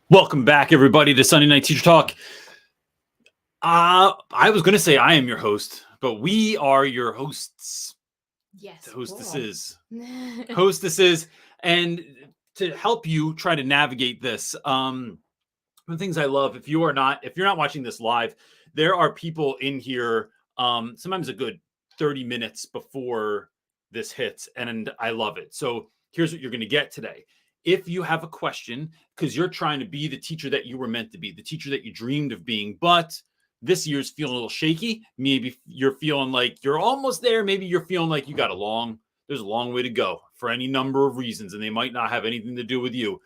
Welcome back, everybody, to Sunday Night Teacher Talk. I was going to say I am your host, but we are your hosts. Yes. Hostesses. And to help you try to navigate this, one of the things I love, if you're not watching this live, there are people in here sometimes a good 30 minutes before this hits, and I love it. So here's what you're going to get today. If you have a question, because you're trying to be the teacher that you were meant to be, the teacher that you dreamed of being, but this year's feeling a little shaky. Maybe you're feeling like you're almost there. Maybe you're feeling like there's a long way to go for any number of reasons, and they might not have anything to do with you.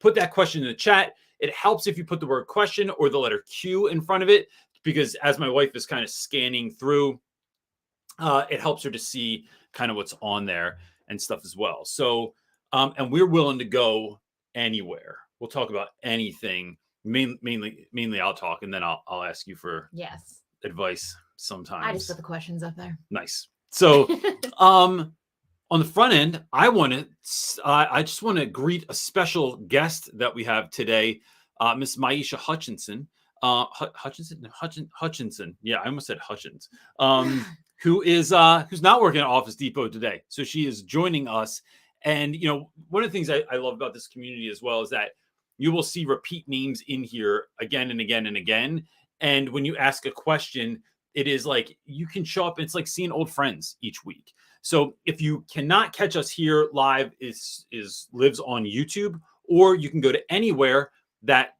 Put that question in the chat. It helps if you put the word question or the letter Q in front of it, because as my wife is kind of scanning through, it helps her to see kind of what's on there and stuff as well. So, and we're willing to go anywhere. We'll talk about anything. Mainly I'll talk, and then I'll ask you for advice sometimes. I just put the questions up there. Nice. So, on the front end, I just want to greet a special guest that we have today, Miss Maisha Hutchinson. Hutchinson. Yeah, I almost said Hutchins. Who's not working at Office Depot today. So she is joining us. And, one of the things I love about this community as well is that you will see repeat names in here again and again and again. And when you ask a question, it is like you can show up. It's like seeing old friends each week. So if you cannot catch us here live, lives on YouTube, or you can go to anywhere that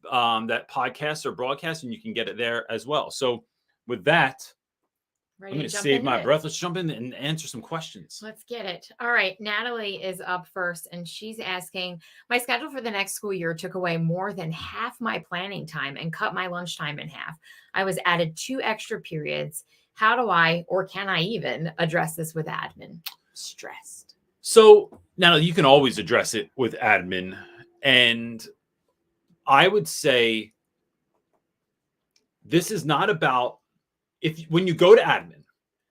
podcast or broadcast, and you can get it there as well. So with that, I'm going to save my breath. Let's jump in and answer some questions. Let's get it. All right. Natalie is up first, and she's asking, my schedule for the next school year took away more than half my planning time and cut my lunchtime in half. I was added 2 extra periods. How do I, or can I even, address this with admin? Stressed. So, Natalie, you can always address it with admin. And I would say this is not about, when you go to admin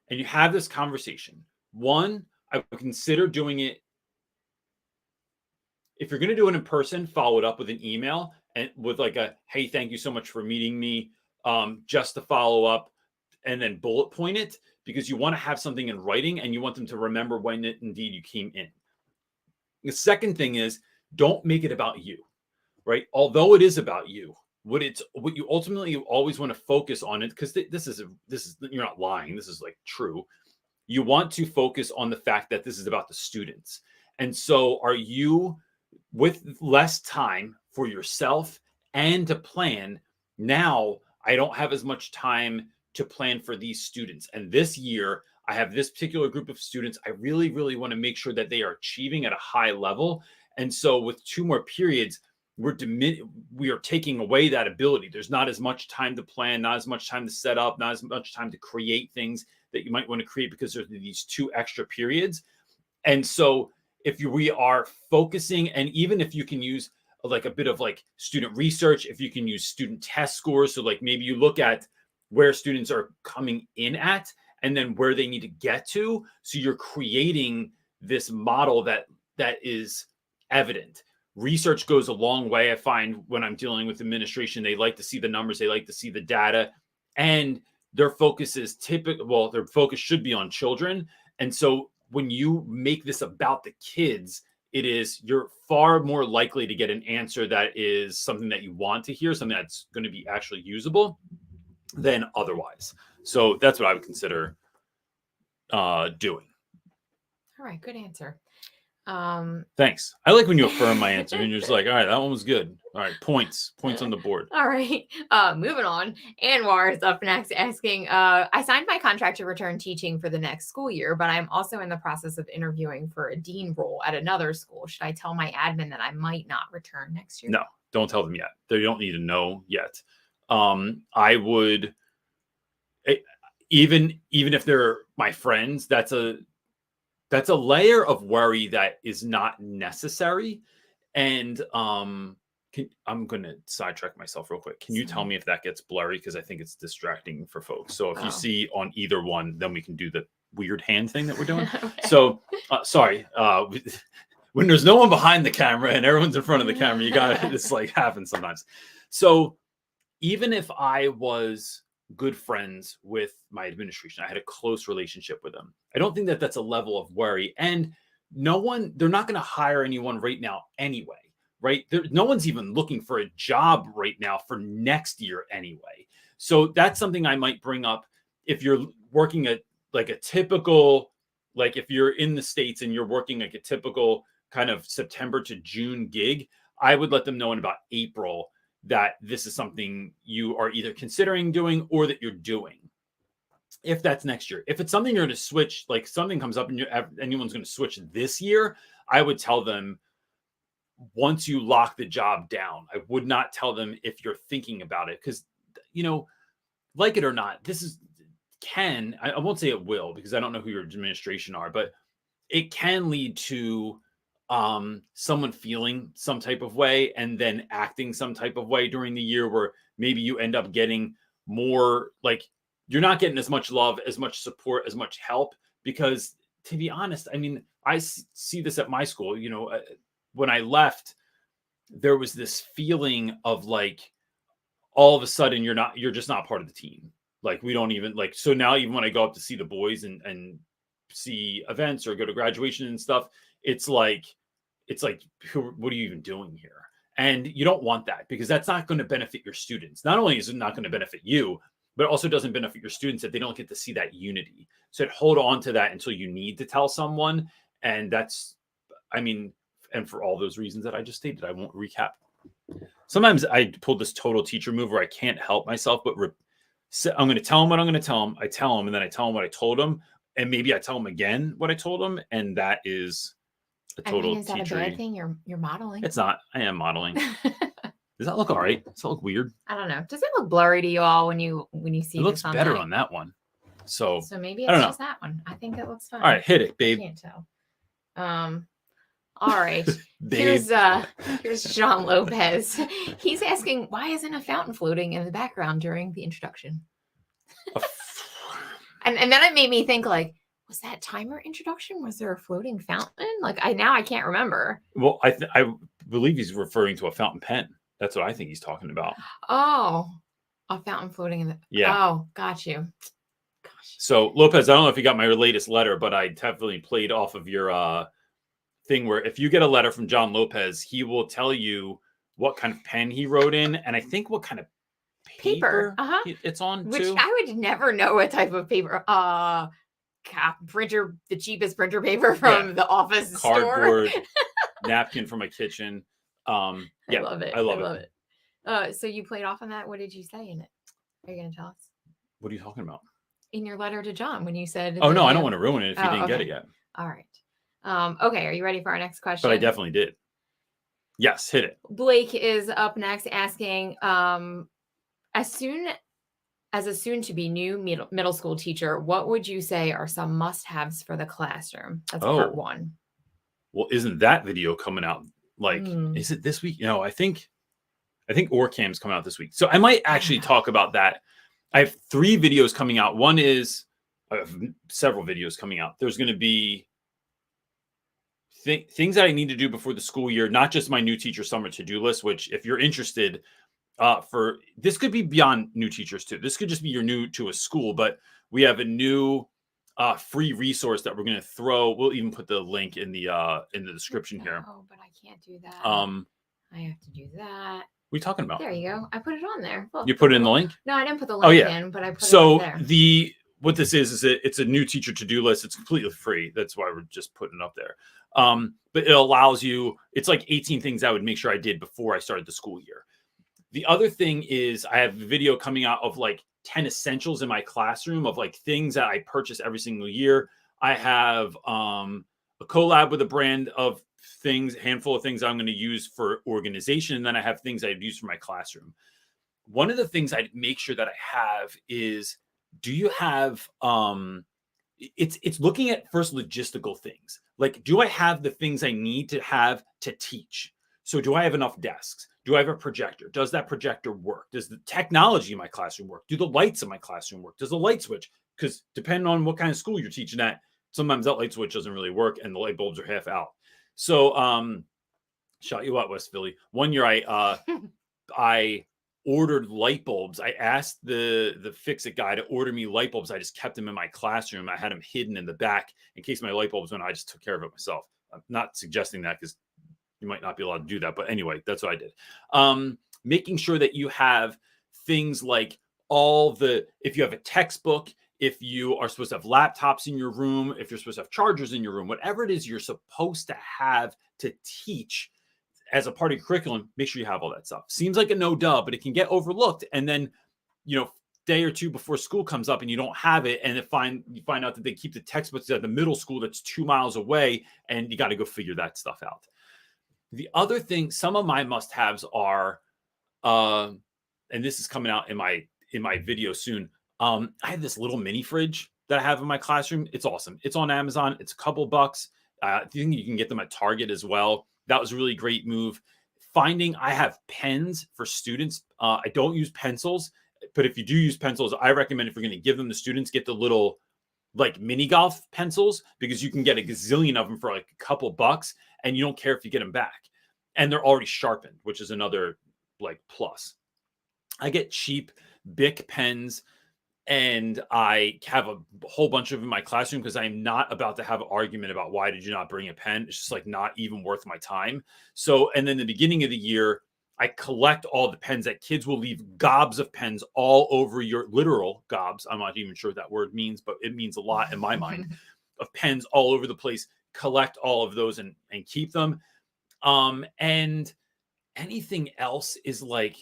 and you have this conversation, one, I would consider doing it. If you're going to do it in person, follow it up with an email and with like hey, thank you so much for meeting me, just to follow up, and then bullet point it, because you want to have something in writing and you want them to remember when indeed you came in. The second thing is, don't make it about you, right? Although it is about you, what you ultimately always want to focus on it, because this is you're not lying, this is like true. You want to focus on the fact that this is about the students. And so are you, with less time for yourself and to plan, now I don't have as much time to plan for these students. And this year I have this particular group of students. I really, really want to make sure that they are achieving at a high level. And so with 2 more periods, we are taking away that ability. There's not as much time to plan, not as much time to set up, not as much time to create things that you might want to create, because there's these 2 extra periods. And so if we are focusing, and even if you can use like a bit of like student research, if you can use student test scores, so like maybe you look at where students are coming in at and then where they need to get to, so you're creating this model that is evident. Research goes a long way. I find when I'm dealing with administration, they like to see the numbers, they like to see the data, and their focus is their focus should be on children. And so when you make this about the kids, you're far more likely to get an answer that is something that you want to hear, something that's going to be actually usable, than otherwise. So that's what I would consider doing. All right. Good answer. Thanks. I like when you affirm my answer and you're just like, all right, that one was good. All right, points on the board. All right. Moving on. Anwar is up next asking, I signed my contract to return teaching for the next school year, but I'm also in the process of interviewing for a dean role at another school. Should I tell my admin that I might not return next year? No, don't tell them yet. They don't need to know yet. I would, even if they're my friends, that's a layer of worry that is not necessary. And I'm going to sidetrack myself real quick. Can you tell me if that gets blurry? Because I think it's distracting for folks. So if you see on either one, then we can do the weird hand thing that we're doing. Okay. So sorry. when there's no one behind the camera and everyone's in front of the camera, you got it. It's like happens sometimes. So even if I was good friends with my administration, I had a close relationship with them, I don't think that that's a level of worry. And they're not going to hire anyone right now anyway, right? No one's even looking for a job right now for next year anyway. So that's something I might bring up if you're working at like a typical, like if you're in the States and you're working like a typical kind of September to June gig, I would let them know in about April that this is something you are either considering doing or that you're doing. If that's next year, if it's something you're going to switch, like something comes up and anyone's going to switch this year, I would tell them once you lock the job down. I would not tell them if you're thinking about it, because, like it or not, I won't say it will, because I don't know who your administration are, but it can lead to someone feeling some type of way and then acting some type of way during the year, where maybe you end up getting more, like, you're not getting as much love, as much support, as much help. Because to be honest, I mean, I see this at my school. When I left, there was this feeling of like, all of a sudden you're just not part of the team. Like, we don't even like, so now even when I go up to see the boys and see events or go to graduation and stuff, it's like, what are you even doing here? And you don't want that, because that's not going to benefit your students. Not only is it not going to benefit you, but it also doesn't benefit your students if they don't get to see that unity. So hold on to that until you need to tell someone. And and for all those reasons that I just stated, I won't recap. Sometimes I pull this total teacher move where I can't help myself, but I'm going to tell them what I'm going to tell them. I tell them, and then I tell them what I told them. And maybe I tell them again what I told them. And that is a total is that a bad thing? You're modeling. It's not. I am modeling. Does that look all right? Does that look weird? I don't know. Does it look blurry to you all when you see it? Looks better on that one. So maybe it's just that one. I think it looks fine. All right, hit it, babe. I can't tell. All right. Here's John Lopez. He's asking, why isn't a fountain floating in the background during the introduction? and then it made me think, like, was that timer introduction? Was there a floating fountain? Like, I can't remember. Well, I believe he's referring to a fountain pen. That's what I think he's talking about. Oh, a fountain floating in the... Yeah. Oh, got you. Gosh. So, Lopez, I don't know if you got my latest letter, but I definitely played off of your thing where if you get a letter from John Lopez, he will tell you what kind of pen he wrote in, and I think what kind of paper it's on, which too. I would never know what type of paper. Printer, the cheapest printer paper from the office cardboard store. napkin from my kitchen. I love it. I love it. So you played off on that. What did you say in it? Are you going to tell us? What are you talking about? In your letter to John, when you said... Oh, no, I don't want to ruin it if you didn't get it yet. All right. Okay, are you ready for our next question? But I definitely did. Yes, hit it. Blake is up next asking, as a soon-to-be new middle school teacher, what would you say are some must-haves for the classroom? That's part one. Well, isn't that video coming out? Like, is it this week? No, I think OrCam's coming out this week. So I might actually talk about that. I have 3 videos coming out. One is, I have several videos coming out. There's going to be things that I need to do before the school year, not just my new teacher summer to-do list, which if you're interested, this could be beyond new teachers too. This could just be you're new to a school, but we have a new free resource that we're going to throw. We'll even put the link in the description here. Oh, but I can't do that. I have to do that. What are you talking about? There you go. I put it on there. Look, you put it in the link? No, I didn't put the link in, but I put it on there. What this is it's a new teacher to-do list. It's completely free. That's why we're just putting it up there. But it allows you, it's like 18 things I would make sure I did before I started the school year. The other thing is I have a video coming out of like 10 essentials in my classroom of like things that I purchase every single year. I have a collab with a brand of things, a handful of things I'm going to use for organization. And then I have things I'd use for my classroom. One of the things I'd make sure that I have is, do you have, it's looking at first logistical things. Like, do I have the things I need to have to teach? So do I have enough desks? Do I have a projector? Does that projector work? Does the technology in my classroom work? Do the lights in my classroom work? Does the light switch? Because depending on what kind of school you're teaching at, sometimes that light switch doesn't really work and the light bulbs are half out. So, shot you what, West Philly. One year I ordered light bulbs. I asked the fix-it guy to order me light bulbs. I just kept them in my classroom. I had them hidden in the back in case my light bulbs went. I just took care of it myself. I'm not suggesting that because you might not be allowed to do that. But anyway, that's what I did. Making sure that you have things like if you have a textbook, if you are supposed to have laptops in your room, if you're supposed to have chargers in your room, whatever it is you're supposed to have to teach as a part of your curriculum, make sure you have all that stuff. Seems like a no duh, but it can get overlooked. And then, day or two before school comes up and you don't have it, and you find out that they keep the textbooks at the middle school that's 2 miles away, and you got to go figure that stuff out. The other thing, some of my must-haves are, and this is coming out in my video soon. I have this little mini fridge that I have in my classroom. It's awesome. It's on Amazon. It's a couple bucks. I think you can get them at Target as well. That was a really great move. I have pens for students. I don't use pencils, but if you do use pencils, I recommend if you're going to give them to students, get the little like mini golf pencils, because you can get a gazillion of them for like a couple bucks and you don't care if you get them back. And they're already sharpened, which is another like plus. I get cheap Bic pens, and I have a whole bunch of them in my classroom because I'm not about to have an argument about why did you not bring a pen. It's just like not even worth my time. So, and then the beginning of the year, I collect all the pens that kids will leave gobs of pens all over your literal gobs. I'm not even sure what that word means, but it means a lot in my mind, of pens all over the place. Collect all of those and keep them. And anything else is like,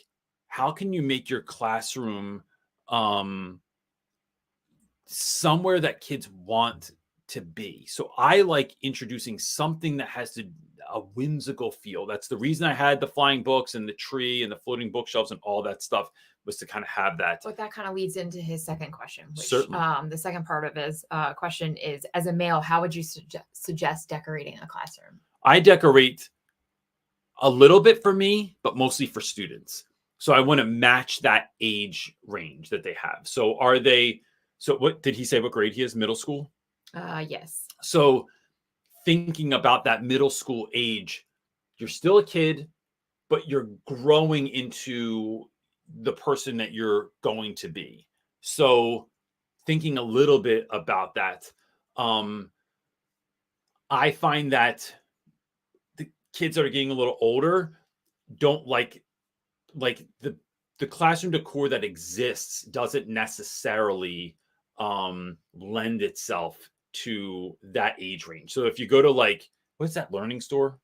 how can you make your classroom somewhere that kids want to be? So I like introducing something that has a whimsical feel. That's the reason I had the flying books and the tree and the floating bookshelves and all that stuff, was to kind of have that. But that kind of leads into his second question, which Certainly. The second part of his question is, as a male, how would you suggest decorating a classroom? I decorate a little bit for me, but mostly for students. So I want to match that age range that they have. So what did he say? What grade he is? Middle school? Yes. So thinking about that middle school age, you're still a kid, but you're growing into the person that you're going to be. So thinking a little bit about that, I find that the kids that are getting a little older don't like the classroom decor that exists doesn't necessarily lend itself to that age range. So if you go to what's that learning store?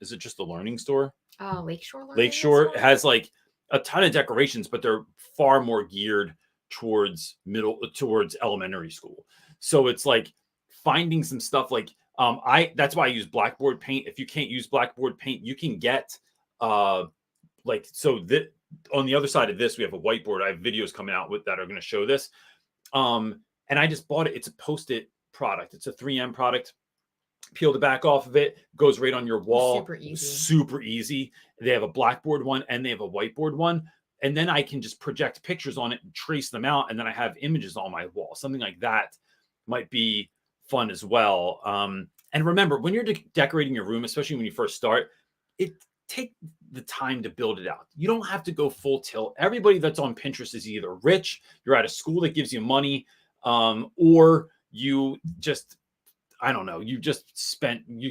Is it just the learning store? Lakeshore has like a ton of decorations, but they're far more geared towards elementary school. So it's like finding some stuff like that's why I use blackboard paint. If you can't use blackboard paint, you can get on the other side of this, we have a whiteboard. I have videos coming out that are going to show this. And I just bought it. It's a Post-it product. It's a 3M product. Peel the back off of it, goes right on your wall. Super easy. They have a blackboard one and they have a whiteboard one. And then I can just project pictures on it and trace them out. And then I have images on my wall. Something like that might be fun as well. And remember, when you're decorating your room, especially when you first start, take the time to build it out. You don't have to go full tilt. Everybody that's on Pinterest is either rich, you're at a school that gives you money, or you just, I don't know, you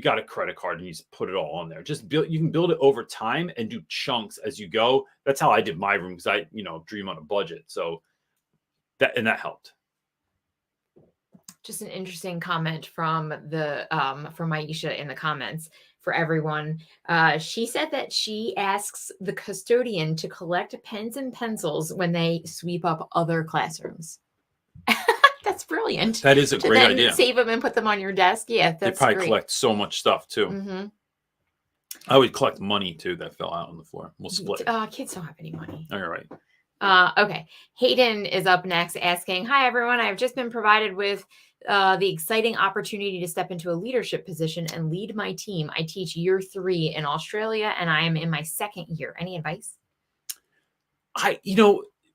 got a credit card and you just put it all on there. You can build it over time and do chunks as you go. That's how I did my room, because I, dream on a budget. So that helped. Just an interesting comment from Aisha in the comments for everyone. She said that she asks the custodian to collect pens and pencils when they sweep up other classrooms. That's brilliant. That is a great idea. Save them and put them on your desk. Yeah, that's they probably great. Collect so much stuff too. Mm-hmm. I would collect money too that fell out on the floor. We'll split. Kids don't have any money. All right. Okay. Hayden is up next asking, hi, everyone. I've just been provided with the exciting opportunity to step into a leadership position and lead my team. I teach year 3 in Australia, and I am in my 2nd year. Any advice?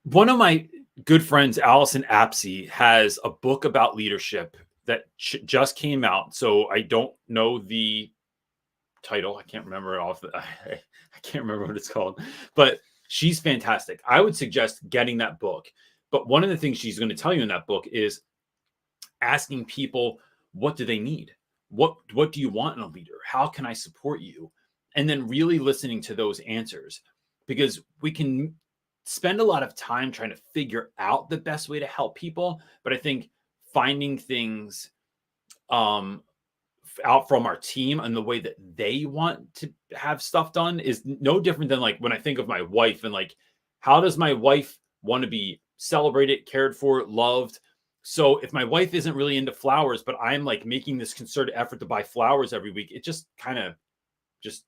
One of my good friends, Allison Apsey, has a book about leadership that just came out. So I don't know the title. I can't remember it off. I can't remember what it's called, but she's fantastic. I would suggest getting that book. But one of the things she's going to tell you in that book is asking people, what do they need? What do you want in a leader? How can I support you? And then really listening to those answers, because we can spend a lot of time trying to figure out the best way to help people. But I think finding things out from our team and the way that they want to have stuff done is no different than like when I think of my wife and like, how does my wife want to be celebrated, cared for, loved? So if my wife isn't really into flowers, but I'm like making this concerted effort to buy flowers every week, it just kind of just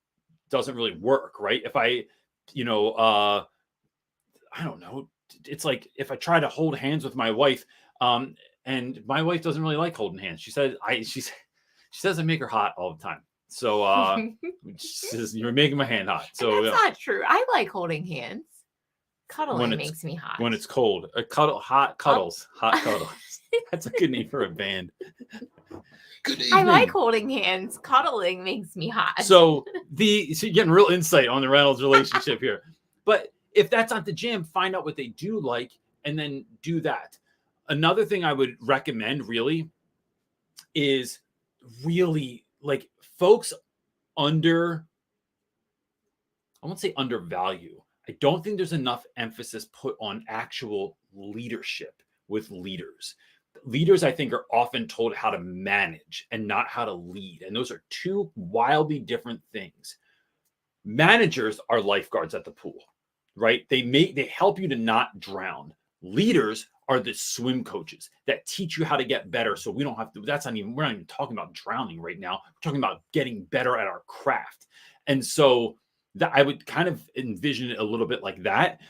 doesn't really work, right? If I, I don't know, it's like if I try to hold hands with my wife, and my wife doesn't really like holding hands. She says she says I make her hot all the time. So she says, you're making my hand hot. So and that's not true. I like holding hands. Cuddling makes me hot. When it's cold. Hot cuddles. Hot cuddles. That's a good name for a band. Good evening. I like holding hands. Cuddling makes me hot. So you're getting real insight on the Reynolds relationship here. But if that's not the jam, find out what they do like and then do that. Another thing I would recommend really is really like folks I won't say undervalue. I don't think there's enough emphasis put on actual leadership with leaders. Leaders, I think, are often told how to manage and not how to lead. And those are two wildly different things. Managers are lifeguards at the pool, right? They help you to not drown. Leaders are the swim coaches that teach you how to get better. So we don't have to, we're not even talking about drowning right now. We're talking about getting better at our craft. And so that I would kind of envision it a little bit like that.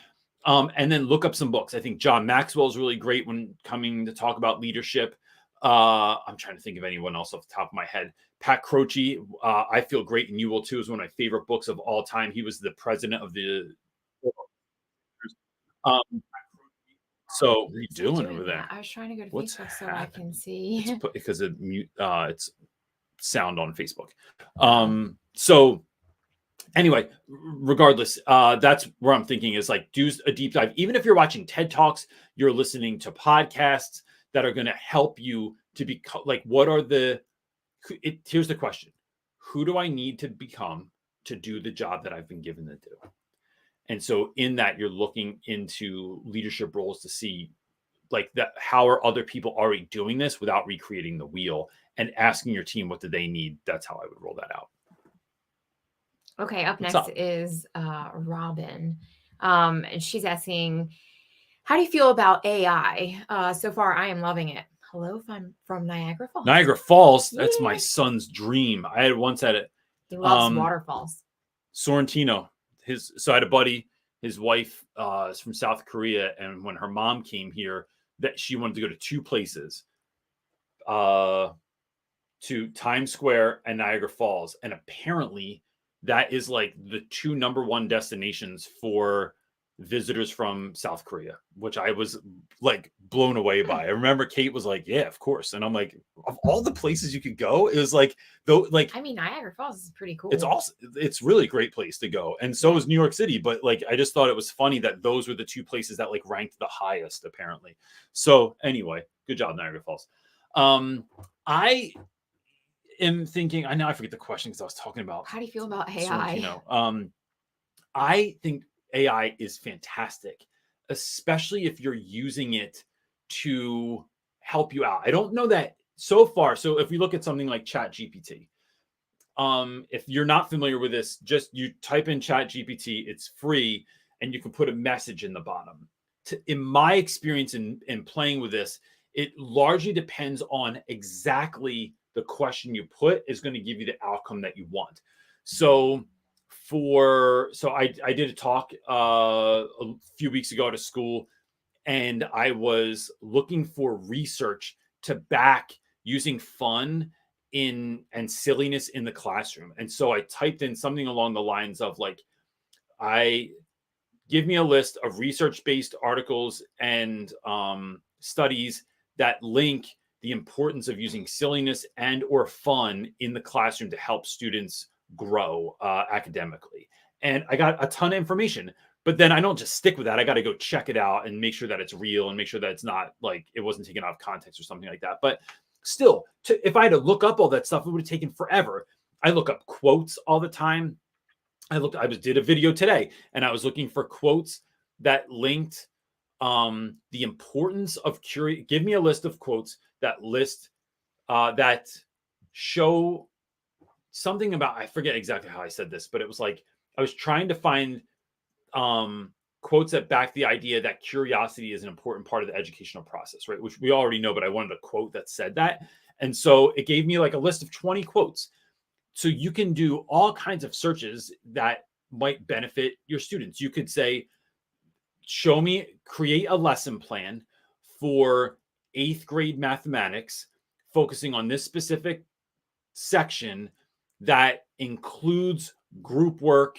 And then look up some books. I think John Maxwell is really great when coming to talk about leadership. I'm trying to think of anyone else off the top of my head. Pat Croce, I Feel Great and You Will Too, is one of my favorite books of all time. He was the president of the so what are you doing over there? I was trying to go to Facebook so I can see. Because of mute, it's sound on Facebook. So anyway, regardless, that's where I'm thinking is like do a deep dive. Even if you're watching TED Talks, you're listening to podcasts that are going to help you to become like, here's the question. Who do I need to become to do the job that I've been given to do? And so in that, you're looking into leadership roles to see like that, how are other people already doing this without recreating the wheel, and asking your team, what do they need? That's how I would roll that out. Okay. Up next is Robin. And she's asking, how do you feel about AI? So far, I am loving it. Hello, from Niagara Falls. Niagara Falls. That's my son's dream. I had once had it. He loves waterfalls. Sorrentino. So I had a buddy, his wife is from South Korea. And when her mom came here, that she wanted to go to two places, to Times Square and Niagara Falls. And apparently that is like the two number one destinations for visitors from South Korea, which I was like blown away by. I remember Kate was like, yeah, of course. And I'm like, of all the places you could go, it was like, though, like, I mean, Niagara Falls is pretty cool. It's really a great place to go. And so is New York City. But like, I just thought it was funny that those were the two places that like ranked the highest apparently. So anyway, good job, Niagara Falls. I am thinking, I forget the question because I was talking about, how do you feel about AI? I think AI is fantastic, especially if you're using it to help you out. I don't know that so far. So if we look at something like ChatGPT, if you're not familiar with this, just you type in ChatGPT, it's free, and you can put a message in the bottom. In my experience in playing with this, it largely depends on exactly the question you put is going to give you the outcome that you want. So I did a talk a few weeks ago at a school, and I was looking for research to back using fun and silliness in the classroom. And so I typed in something along the lines of like, give me a list of research-based articles and studies that link the importance of using silliness and or fun in the classroom to help students grow academically. And I got a ton of information, but then I don't just stick with that. I got to go check it out and make sure that it's real and make sure that it's not like it wasn't taken out of context or something like that. But still, if I had to look up all that stuff, it would have taken forever. I look up quotes all the time. Did a video today and I was looking for quotes that linked the importance of give me a list of quotes that show something about, I forget exactly how I said this, but it was like I was trying to find quotes that back the idea that curiosity is an important part of the educational process, right? Which we already know, but I wanted a quote that said that. And so it gave me like a list of 20 quotes. So you can do all kinds of searches that might benefit your students. You could say, create a lesson plan for 8th grade mathematics, focusing on this specific section that includes group work,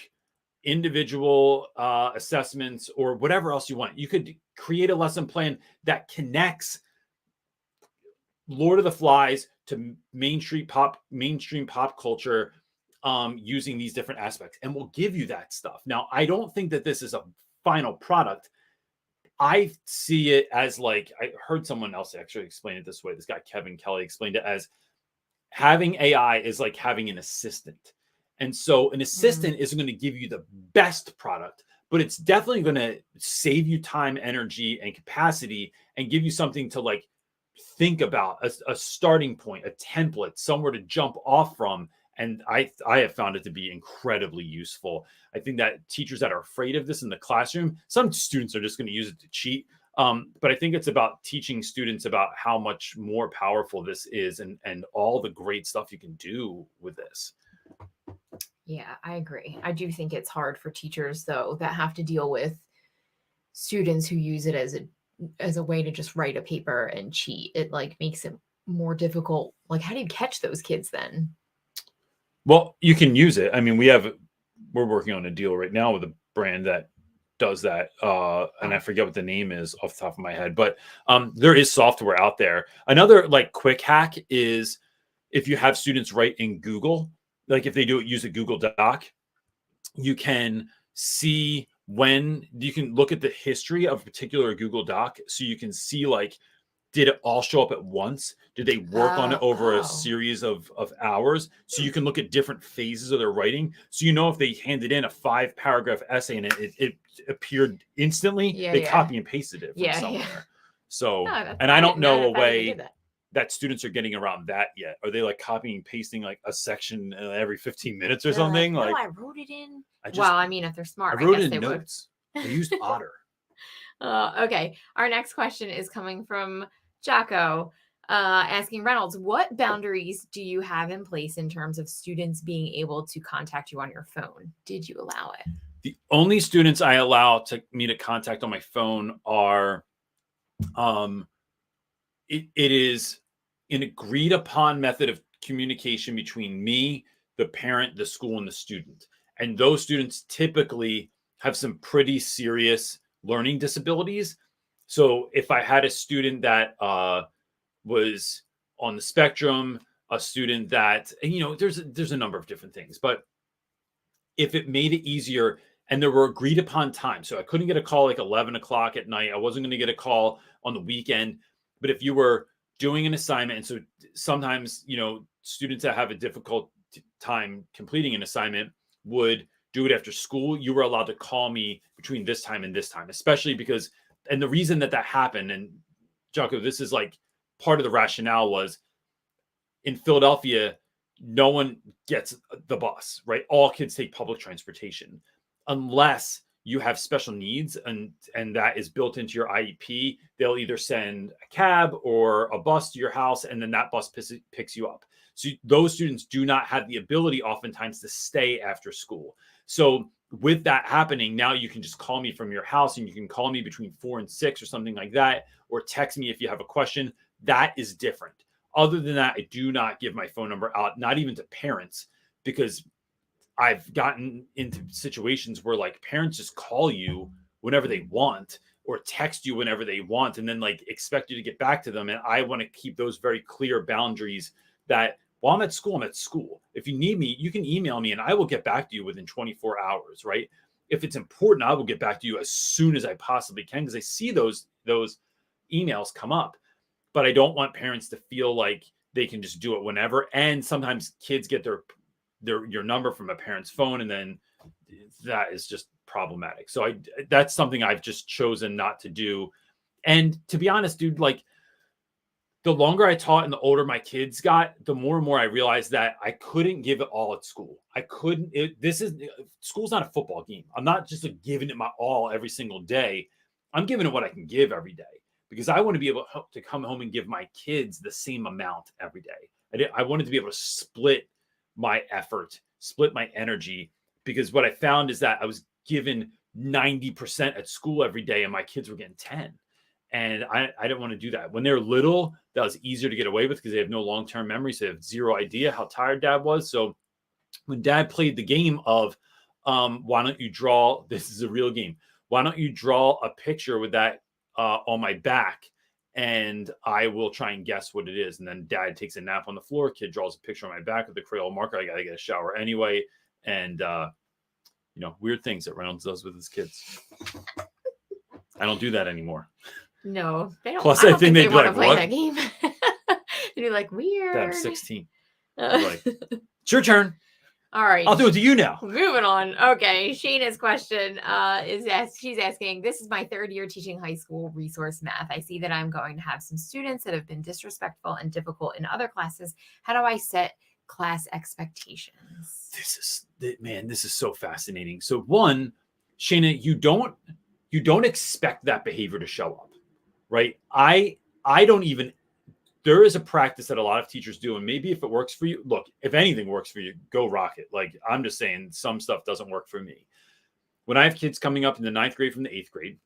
individual assessments, or whatever else you want. You could create a lesson plan that connects Lord of the Flies to mainstream pop culture using these different aspects, and we'll give you that stuff. Now, I don't think that this is a final product. I see it as like, I heard someone else actually explain it this way. This guy, Kevin Kelly, explained it as having AI is like having an assistant. And so an assistant isn't going to give you the best product, but it's definitely going to save you time, energy, and capacity and give you something to like think about, a starting point, a template, somewhere to jump off from. And I have found it to be incredibly useful. I think that teachers that are afraid of this in the classroom, some students are just going to use it to cheat. But I think it's about teaching students about how much more powerful this is and all the great stuff you can do with this. Yeah, I agree. I do think it's hard for teachers, though, that have to deal with students who use it as a way to just write a paper and cheat. It like makes it more difficult. Like, how do you catch those kids then? Well, you can use it. I mean, we're working on a deal right now with a brand that does that. And I forget what the name is off the top of my head, but there is software out there. Another like quick hack is if you have students write in Google, like if they use a Google Doc, you can see when you can look at the history of a particular Google Doc. So you can see like, did it all show up at once? Did they work on it over a series of hours? So you can look at different phases of their writing. So you know if they handed in a 5-paragraph essay and it appeared instantly, they copy and pasted it from somewhere. Yeah. So, and I don't know a way that students are getting around that yet. Are they like copying and pasting like a section every 15 minutes or something? No, I wrote it in. I mean, if they're smart, I wrote it in notes. I used Otter. Okay. Our next question is coming from Jocko, asking Reynolds, what boundaries do you have in place in terms of students being able to contact you on your phone? Did you allow it? The only students I allow me to contact on my phone are, it is an agreed upon method of communication between me, the parent, the school, and the student. And those students typically have some pretty serious learning disabilities. So if I had a student that was on the spectrum, a student that, there's a number of different things, but if it made it easier and there were agreed upon times, so I couldn't get a call like 11 o'clock at night, I wasn't going to get a call on the weekend, but if you were doing an assignment, and so sometimes, students that have a difficult time completing an assignment would do it after school, you were allowed to call me between this time and this time, especially because, and the reason that happened, and Jocko, this is like part of the rationale was in Philadelphia, no one gets the bus, right? All kids take public transportation unless you have special needs and that is built into your IEP. They'll either send a cab or a bus to your house, and then that bus picks you up. So those students do not have the ability oftentimes to stay after school. So with that happening, now you can just call me from your house, and you can call me between 4 and 6 or something like that, or text me if you have a question. That is different. Other than that, I do not give my phone number out, not even to parents, because I've gotten into situations where like parents just call you whenever they want or text you whenever they want and then like expect you to get back to them. And I want to keep those very clear boundaries that While I'm at school, I'm at school. If you need me, you can email me and I will get back to you within 24 hours, right? If it's important, I will get back to you as soon as I possibly can, because I see those emails come up. But I don't want parents to feel like they can just do it whenever. And sometimes kids get your number from a parent's phone, and then that is just problematic. So that's something I've just chosen not to do. And to be honest, dude, like, the longer I taught and the older my kids got, the more and more I realized that I couldn't give it all at school. I couldn't. School's not a football game. I'm not just like giving it my all every single day. I'm giving it what I can give every day, because I want to be able to come home and give my kids the same amount every day. I wanted to be able to split my effort, split my energy, because what I found is that I was given 90% at school every day and my kids were getting 10. And I didn't want to do that. When they're little, that was easier to get away with because they have no long-term memories. They have zero idea how tired dad was. So when dad played the game of, why don't you draw, this is a real game. Why don't you draw a picture with that on my back, and I will try and guess what it is. And then dad takes a nap on the floor. Kid draws a picture on my back with a Crayola marker. I got to get a shower anyway. And, weird things that Reynolds does with his kids. I don't do that anymore. No, they don't. Plus, I don't think they'd they be want like, to play "What?" that game. They'd be like, weird. I'm 16. I'm like, it's your turn. All right. I'll do it to you now. Moving on. Okay. Shayna's question she's asking, this is my 3rd year teaching high school resource math. I see that I'm going to have some students that have been disrespectful and difficult in other classes. How do I set class expectations? This is so fascinating. So one, Shayna, you don't expect that behavior to show up, right? I don't even, there is a practice that a lot of teachers do. And maybe if it works for you, look, if anything works for you, go rock it. Like, I'm just saying some stuff doesn't work for me. When I have kids coming up in the 9th grade from the 8th grade,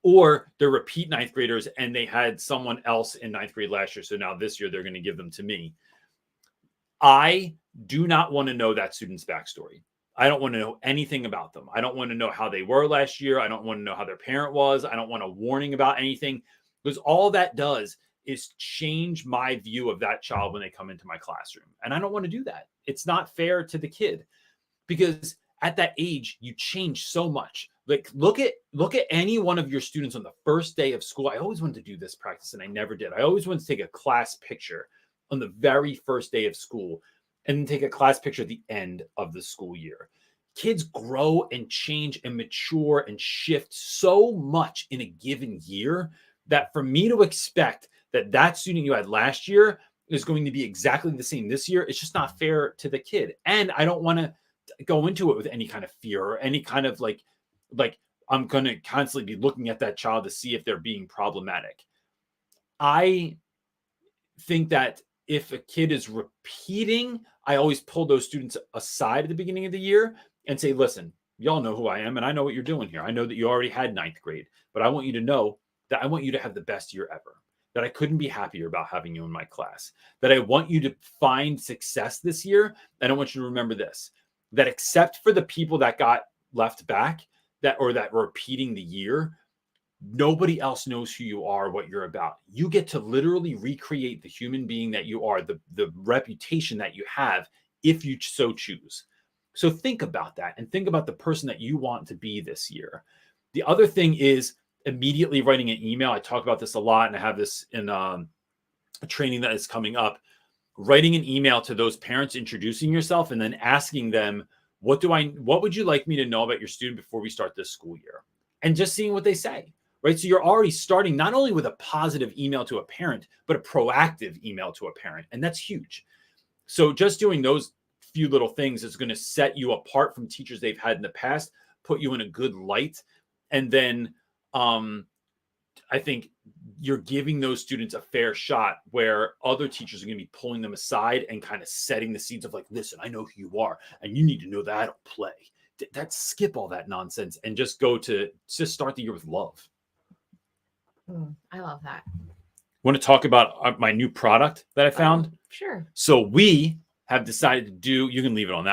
or they're repeat 9th graders and they had someone else in 9th grade last year, so now this year they're going to give them to me. I do not want to know that student's backstory. I don't want to know anything about them. I don't want to know how they were last year. I don't want to know how their parent was. I don't want a warning about anything, because all that does is change my view of that child when they come into my classroom. And I don't want to do that. It's not fair to the kid, because at that age, you change so much. Like, look at any one of your students on the first day of school. I always wanted to do this practice and I never did. I always wanted to take a class picture on the very first day of school and then take a class picture at the end of the school year. Kids grow and change and mature and shift so much in a given year that for me to expect that student you had last year is going to be exactly the same this year, it's just not fair to the kid. And I don't want to go into it with any kind of fear or any kind of like I'm going to constantly be looking at that child to see if they're being problematic. I think that if a kid is repeating, I always pull those students aside at the beginning of the year and say, listen, y'all know who I am and I know what you're doing here. I know that you already had 9th grade, but I want you to know that I want you to have the best year ever, that I couldn't be happier about having you in my class, that I want you to find success this year. And I want you to remember this, that except for the people that got left back, that were repeating the year, nobody else knows who you are, what you're about. You get to literally recreate the human being that you are, the reputation that you have, if you so choose. So think about that and think about the person that you want to be this year. The other thing is immediately writing an email. I talk about this a lot, and I have this in a training that is coming up. Writing an email to those parents, introducing yourself, and then asking them, what would you like me to know about your student before we start this school year? And just seeing what they say, right? So you're already starting not only with a positive email to a parent, but a proactive email to a parent. And that's huge. So just doing those few little things is going to set you apart from teachers they've had in the past, put you in a good light. And then I think you're giving those students a fair shot where other teachers are going to be pulling them aside and kind of setting the seeds of like, listen, I know who you are and you need to know that I don't play. Skip all that nonsense and just start the year with love. I love that. Want to talk about my new product that I found? Sure. So we have decided to do, you can leave it on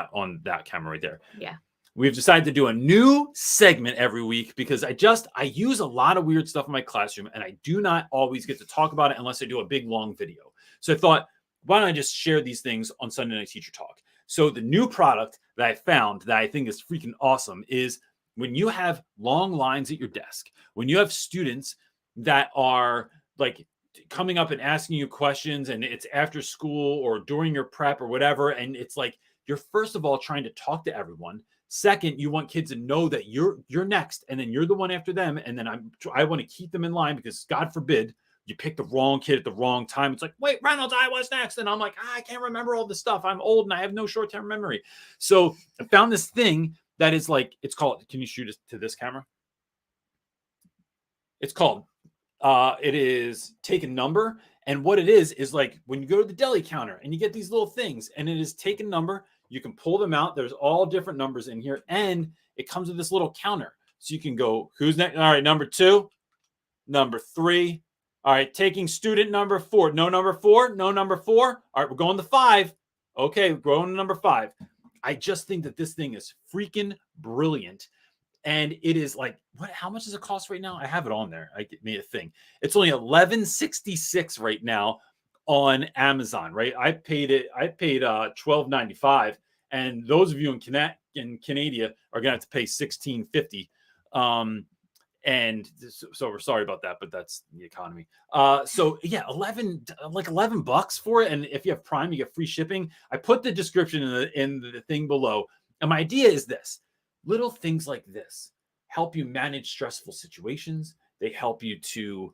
that camera right there. Yeah. We've decided to do a new segment every week because I use a lot of weird stuff in my classroom and I do not always get to talk about it unless I do a big long video. So I thought, why don't I just share these things on Sunday Night Teacher Talk? So the new product that I found that I think is freaking awesome is when you have long lines at your desk, when you have students that are like coming up and asking you questions, and it's after school or during your prep or whatever, and it's like you're first of all trying to talk to everyone. Second, you want kids to know that you're next, and then you're the one after them, and then I want to keep them in line, because God forbid you pick the wrong kid at the wrong time. It's like, wait, Reynolds, I was next. And I'm like, I can't remember all this stuff. I'm old and I have no short-term memory. So I found this thing that is like, it's called, can you shoot it to this camera? It's called, it is Take a Number. And what it is like when you go to the deli counter and you get these little things, and it is Take a Number. You can pull them out. There's all different numbers in here, and it comes with this little counter. So you can go, who's next? All right, number 2, number 3. All right, taking student number 4. No number 4. No number 4. All right, we're going to 5. Okay, we're going to number 5. I just think that this thing is freaking brilliant. And it is like, what? How much does it cost right now? I have it on there. I made a thing. It's only $11.66 right now on Amazon. Right? I paid $12.95, and those of you in Canada are gonna have to pay $16.50. And so we're sorry about that, but that's the economy. So yeah, $11 for it. And if you have Prime, you get free shipping. I put the description in the thing below. And my idea is this: little things like this help you manage stressful situations. They help you to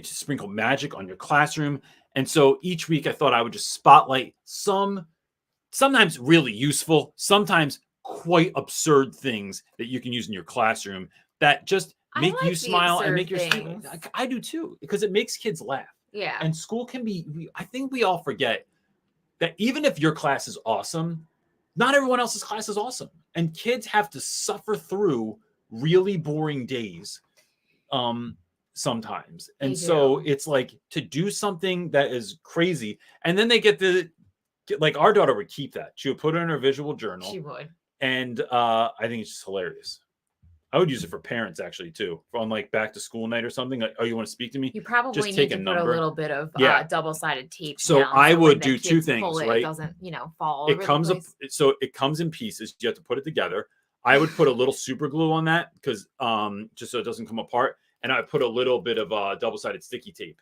sprinkle magic on your classroom. And so each week I thought I would just spotlight sometimes really useful, sometimes quite absurd things that you can use in your classroom that just make you smile and make your students. I do too, because it makes kids laugh. Yeah. And school can be, I think we all forget that even if your class is awesome, not everyone else's class is awesome. And kids have to suffer through really boring days sometimes. And so it's like to do something that is crazy. And then they get like our daughter would keep that. She would put it in her visual journal. She would. And I think it's just hilarious. I would use it for parents actually too, on like back to school night or something. Like, oh, you want to speak to me? You probably just need take to a put number. A little bit of double-sided tape. So I would do 2 things, right? It doesn't, fall. It comes up, so it comes in pieces. You have to put it together. I would put a little super glue on that because just so it doesn't come apart, and I put a little bit of double-sided sticky tape.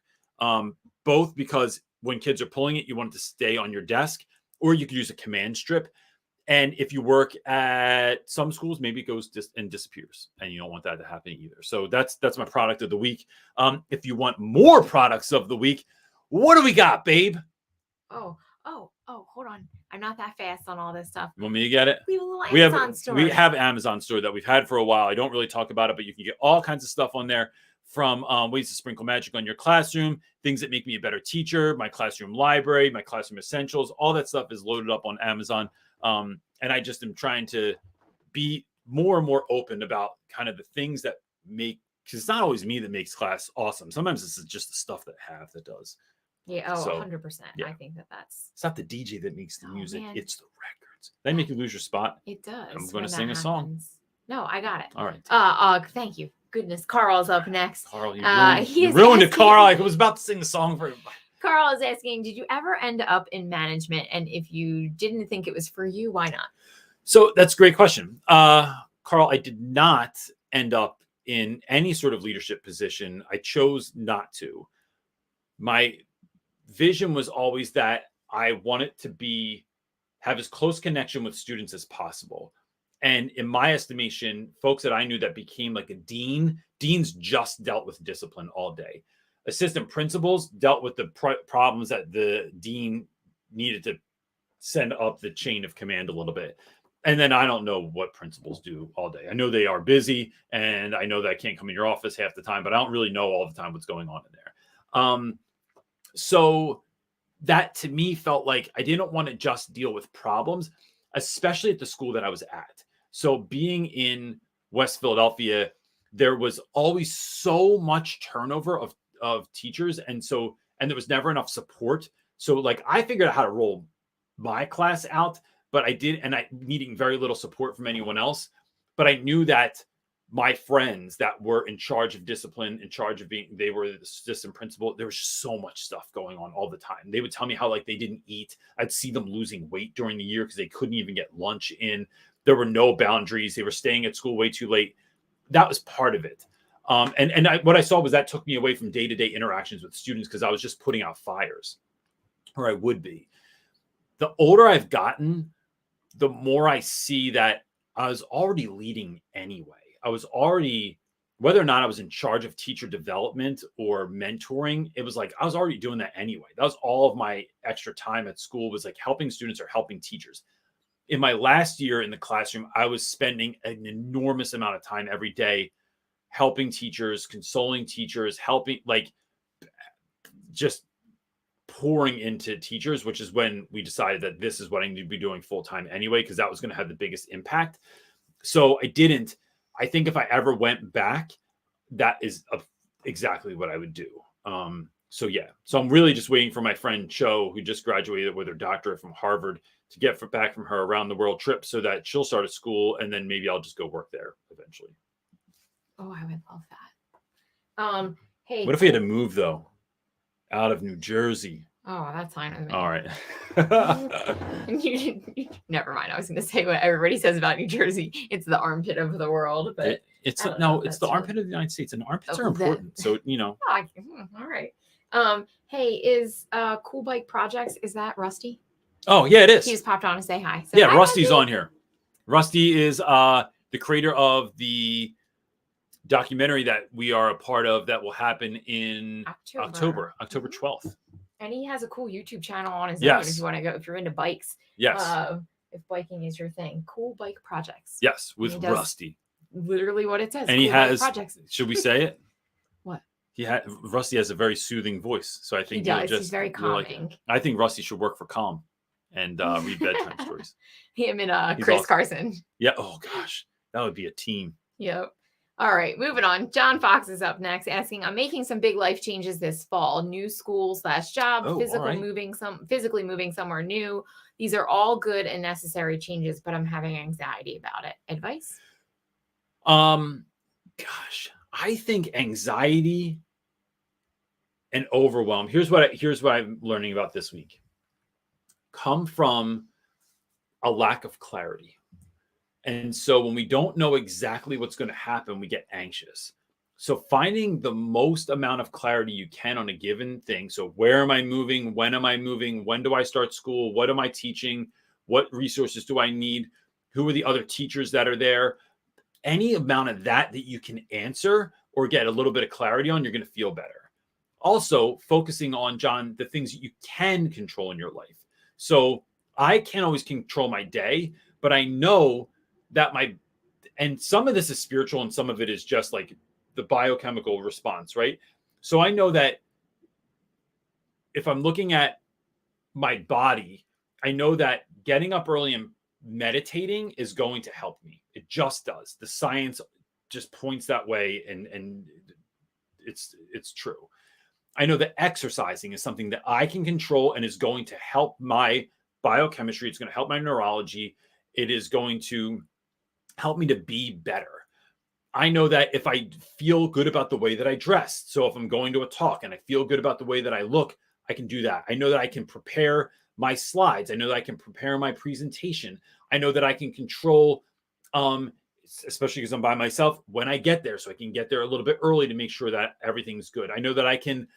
Both because when kids are pulling it, you want it to stay on your desk, or you could use a command strip. And if you work at some schools, maybe it goes and disappears, and you don't want that to happen either. So that's my product of the week. If you want more products of the week, what do we got, babe? Oh, hold on. I'm not that fast on all this stuff. You want me to get it? We have a little Amazon store. We have Amazon store that we've had for a while. I don't really talk about it, but you can get all kinds of stuff on there, from ways to sprinkle magic on your classroom, things that make me a better teacher, my classroom library, my classroom essentials. All that stuff is loaded up on Amazon. And I just am trying to be more and more open about kind of the things that make, because it's not always me that makes class awesome. Sometimes it's just the stuff that does. Yeah. Oh, 100%. Yeah. I think that's. It's not the DJ that makes the music. Man. It's the records. They make you lose your spot. It does. I'm going to sing a song. No, I got it. All right. Thank you. Goodness. Carl's up next. Carl, you ruined it, Carl. I was about to sing the song for everybody. Carl is asking, did you ever end up in management? And if you didn't think it was for you, why not? So that's a great question. Carl, I did not end up in any sort of leadership position. I chose not to. My vision was always that I wanted to have as close connection with students as possible. And in my estimation, folks that I knew that became like a deans just dealt with discipline all day. Assistant principals dealt with the problems that the dean needed to send up the chain of command a little bit. And then I don't know what principals do all day. I know they are busy, and I know that I can't come in your office half the time, but I don't really know all the time what's going on in there. So that to me felt like I didn't want to just deal with problems, especially at the school that I was at. So being in West Philadelphia, there was always so much turnover of teachers. And there was never enough support. So like I figured out how to roll my class out, but I needing very little support from anyone else. But I knew that my friends that were in charge of discipline, in charge of they were the assistant principal. There was just so much stuff going on all the time. They would tell me how like they didn't eat. I'd see them losing weight during the year because they couldn't even get lunch in. There were no boundaries. They were staying at school way too late. That was part of it. What I saw was that took me away from day-to-day interactions with students because I was just putting out fires, or I would be. The older I've gotten, the more I see that I was already leading anyway. I was already, whether or not I was in charge of teacher development or mentoring, it was like I was already doing that anyway. That was all of my extra time at school, was like helping students or helping teachers. In my last year in the classroom, I was spending an enormous amount of time every day helping teachers, consoling teachers, helping, like, just pouring into teachers, which is when we decided that this is what I need to be doing full time anyway, because that was going to have the biggest impact. So I think if I ever went back, that is exactly what I would do. So I'm really just waiting for my friend Cho, who just graduated with her doctorate from Harvard, to get back from her around the world trip so that she'll start a school, and then maybe I'll just go work there eventually. Oh, I would love that. Hey, what if we had to move though, out of New Jersey? Oh, that's fine with me. All right. Never mind. I was going to say what everybody says about New Jersey. It's the armpit of the world, but it's the armpit of the United States, and armpits are important. So, all right. Hey, is Cool Bike Projects, is that Rusty? Oh, yeah, it is. He just popped on to say hi. So hi, Rusty's on here. Rusty is the creator of the documentary that we are a part of that will happen in October 12th. And he has a cool YouTube channel on his own if you want to go, if you're into bikes. Yes. If biking is your thing. Cool Bike Projects. Yes, with Rusty. Literally what it says. And cool he has, projects. Should we say it? What? Rusty has a very soothing voice. So I think he does. He's very calming. I think Rusty should work for Calm and read bedtime stories. Him and Chris Carson. Yeah. Oh, gosh. That would be a team. Yep. All right, moving on. John Fox is up next asking, I'm making some big life changes this fall. New school/job, physically moving somewhere new. These are all good and necessary changes, but I'm having anxiety about it. Advice? Gosh, I think anxiety and overwhelm. Here's what I'm learning about this week. Come from a lack of clarity. And so when we don't know exactly what's going to happen, we get anxious. So finding the most amount of clarity you can on a given thing. So where am I moving? When am I moving? When do I start school? What am I teaching? What resources do I need? Who are the other teachers that are there? Any amount of that you can answer or get a little bit of clarity on, you're going to feel better. Also, focusing on, John, the things that you can control in your life. So I can't always control my day, but I know that and some of this is spiritual and some of it is just like the biochemical response, right? So I know that if I'm looking at my body, I know that getting up early and meditating is going to help me. It just does. The science just points that way, and it's true. I know that exercising is something that I can control and is going to help my biochemistry. It's going to help my neurology. It is going to help me to be better. I know that if I feel good about the way that I dress, so if I'm going to a talk and I feel good about the way that I look, I can do that. I know that I can prepare my slides. I know that I can prepare my presentation. I know that I can control, especially because I'm by myself, when I get there, so I can get there a little bit early to make sure that everything's good. I know that I can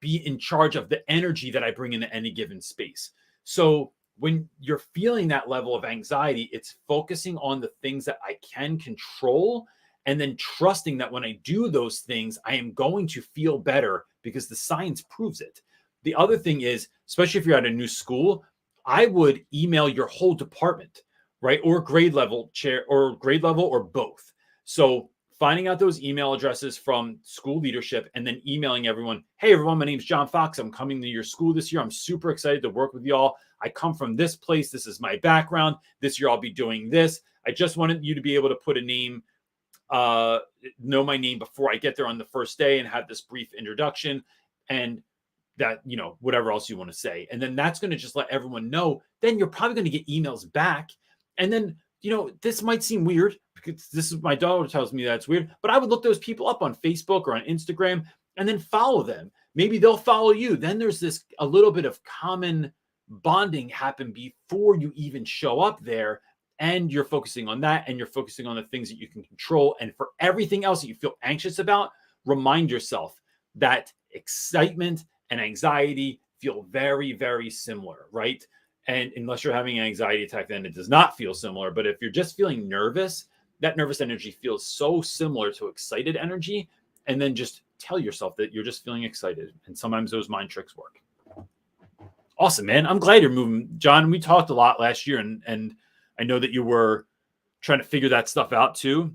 be in charge of the energy that I bring into any given space. So when you're feeling that level of anxiety, it's focusing on the things that I can control and then trusting that when I do those things, I am going to feel better because the science proves it. The other thing is, especially if you're at a new school, I would email your whole department, right? Or grade level or both. So finding out those email addresses from school leadership and then emailing everyone, hey, everyone, my name's John Fox. I'm coming to your school this year. I'm super excited to work with y'all. I come from this place. This is my background. This year I'll be doing this. I just wanted you to be able to put a name, know my name before I get there on the first day and have this brief introduction and that, whatever else you want to say. And then that's going to just let everyone know. Then you're probably going to get emails back. And then, this might seem weird this is, my daughter tells me that's weird, but I would look those people up on Facebook or on Instagram and then follow them. Maybe they'll follow you. Then there's a little bit of common bonding happen before you even show up there. And you're focusing on that, and you're focusing on the things that you can control. And for everything else that you feel anxious about, remind yourself that excitement and anxiety feel very, very similar, right? And unless you're having an anxiety attack, then it does not feel similar. But if you're just feeling nervous, that nervous energy feels so similar to excited energy. And then just tell yourself that you're just feeling excited. And sometimes those mind tricks work. Awesome, man. I'm glad you're moving. John, we talked a lot last year, and I know that you were trying to figure that stuff out too.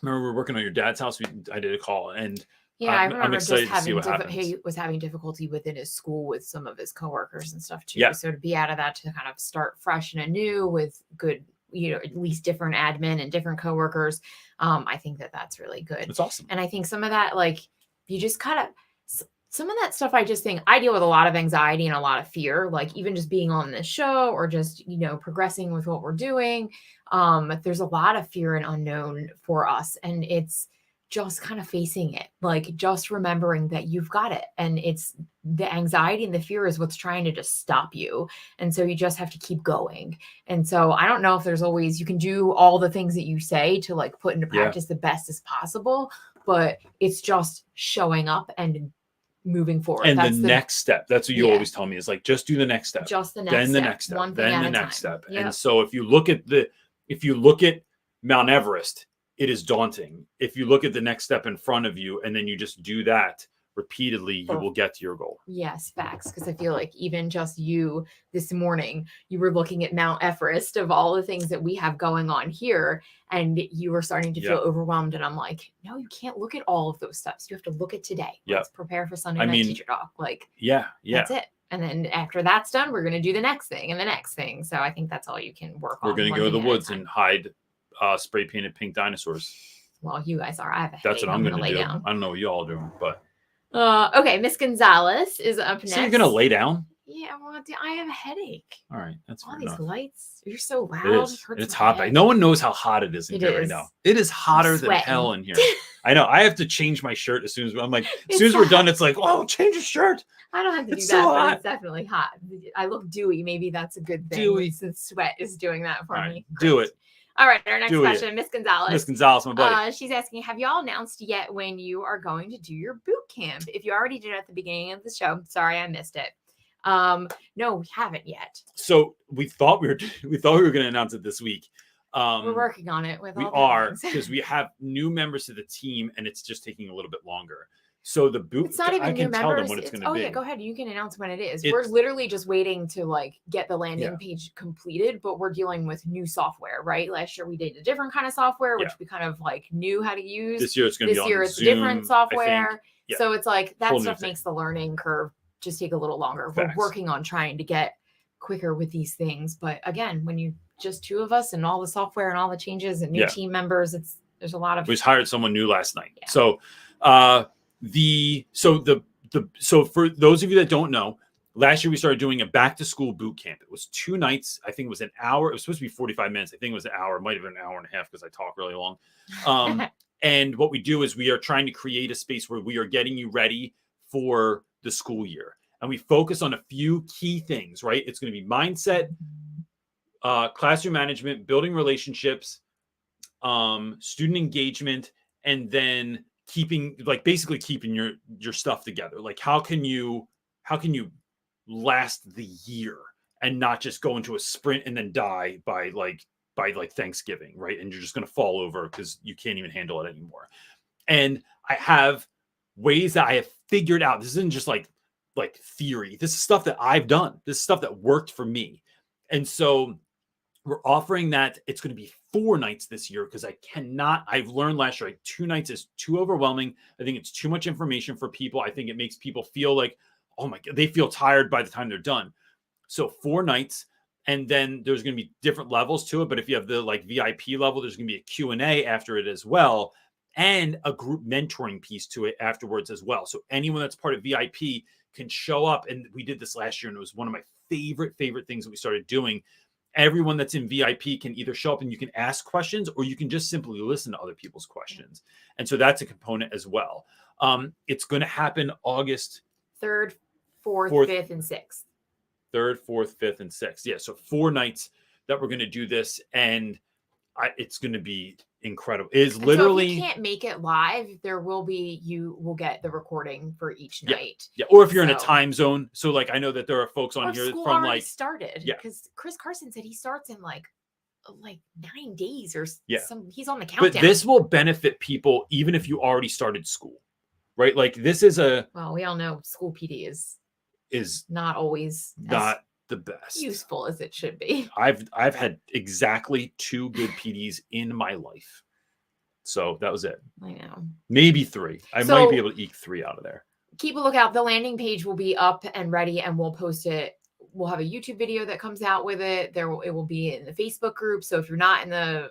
Remember, we were working on your dad's house. I did a call, and I remember I'm excited just to see what happens. he was having difficulty within his school with some of his coworkers and stuff too. Yeah. So to be out of that, to kind of start fresh and anew with good, at least different admin and different coworkers, I think that's really good. It's awesome. And I think some of that, like, you just kind of, some of that stuff, I just think I deal with a lot of anxiety and a lot of fear, like even just being on this show or just, progressing with what we're doing. There's a lot of fear and unknown for us. And it's just kind of facing it, like just remembering that you've got it. And it's the anxiety and the fear is what's trying to just stop you. And so you just have to keep going. And so I don't know if there's always, you can do all the things that you say to like put into practice the best as possible, but it's just showing up and moving forward. And that's the next step. That's what you always tell me, is like, just do the next step. Just the next then step. The next step. One thing then at the a next time. step. Yep. And so if you look at Mount Everest, it is daunting. If you look at the next step in front of you and then you just do that repeatedly, you will get to your goal. Yes, facts. Because I feel like even just you this morning, you were looking at Mount Everest of all the things that we have going on here, and you were starting to feel overwhelmed. And I'm like, no, you can't look at all of those steps. You have to look at today. Let's prepare for Sunday night teacher talk. Like, that's it. And then after that's done, we're going to do the next thing and the next thing. So I think that's all you can work on. We're going to go to the woods and hide spray painted pink dinosaurs. Well, you guys are. I have a headache. That's what I'm going to lay do. down. I don't know what you all do, but. Okay, Miss Gonzalez is up next. So you're going to lay down? Yeah, well, I have a headache. All right, that's all fair these enough. Lights. You're so loud. It is. It's hot. No one knows how hot it is in here right now. It is hotter than hell in here. I know. I have to change my shirt as soon as I'm like, as soon as we're done, it's like, oh, change your shirt. I don't have to do that, but it's definitely hot. I look dewy. Maybe that's a good thing. Dewy. Since sweat is doing that for me. Great. Do it. All right, our next question, Miss Gonzalez. Miss Gonzalez, my buddy. She's asking, have y'all announced yet when you are going to do your boot camp? If you already did it at the beginning of the show, sorry I missed it. No, we haven't yet. So we thought we were going to announce it this week. We're working on it. Because we have new members to the team, and it's just taking a little bit longer. So the boot, it's not even I new can members. tell them what it's going to be. Oh yeah, go ahead. You can announce when it is. We're literally just waiting to like get the landing page completed, but we're dealing with new software, right? Last year we did a different kind of software, which we kind of like knew how to use. This year it's going to be on it's Zoom, different software. So it's like that stuff makes the learning curve just take a little longer. Facts. We're working on trying to get quicker with these things, but again, when you just two of us and all the software and all the changes and new team members, there's a lot of. We just hired someone new last night, so. So for those of you that don't know, last year we started doing a back to school boot camp. It was 2 nights. I think it was an hour. It was supposed to be 45 minutes. I think it was an hour. It might have been an hour and a half because I talk really long. And what we do is we are trying to create a space where we are getting you ready for the school year. And we focus on a few key things, right? It's going to be mindset, classroom management, building relationships, student engagement, and then basically keeping your stuff together. Like how can you last the year and not just go into a sprint and then die by Thanksgiving, right? And you're just going to fall over because you can't even handle it anymore. And I have ways that I have figured out. This isn't just like theory. This is stuff that I've done. This is stuff that worked for me. And so we're offering that. It's going to be 4 nights this year because I've learned last year, 2 nights is too overwhelming. I think it's too much information for people. I think it makes people feel like, oh my God, they feel tired by the time they're done. So 4 nights. And then there's going to be different levels to it. But if you have the VIP level, there's going to be a Q&A after it as well. And a group mentoring piece to it afterwards as well. So anyone that's part of VIP can show up. And we did this last year, and it was one of my favorite things that we started doing. everyone that's in VIP can either show up and you can ask questions, or you can just simply listen to other people's questions. And so that's a component as well. It's going to happen August 3rd, 4th, 5th, and 6th. 3rd, 4th, 5th, and 6th. Yeah. So 4 nights that we're going to do this, and it's going to be incredible. It is literally. So if you can't make it live, you will get the recording for each night. Yeah. Or if you're in a time zone. So like, I know that there are folks on here school from already like started. Yeah. Because Chris Carson said he starts in like 9 days or Yeah. he's on the countdown. But this will benefit people even if you already started school, right? Like this is well, we all know school PD is not always not the best, useful as it should be. I've had exactly 2 good PDs in my life. So that was it. I know. Maybe 3. I might be able to eke 3 out of there. Keep a lookout. The landing page will be up and ready, and we'll post it. We'll have a YouTube video that comes out with it. It will be in the Facebook group. So if you're not in the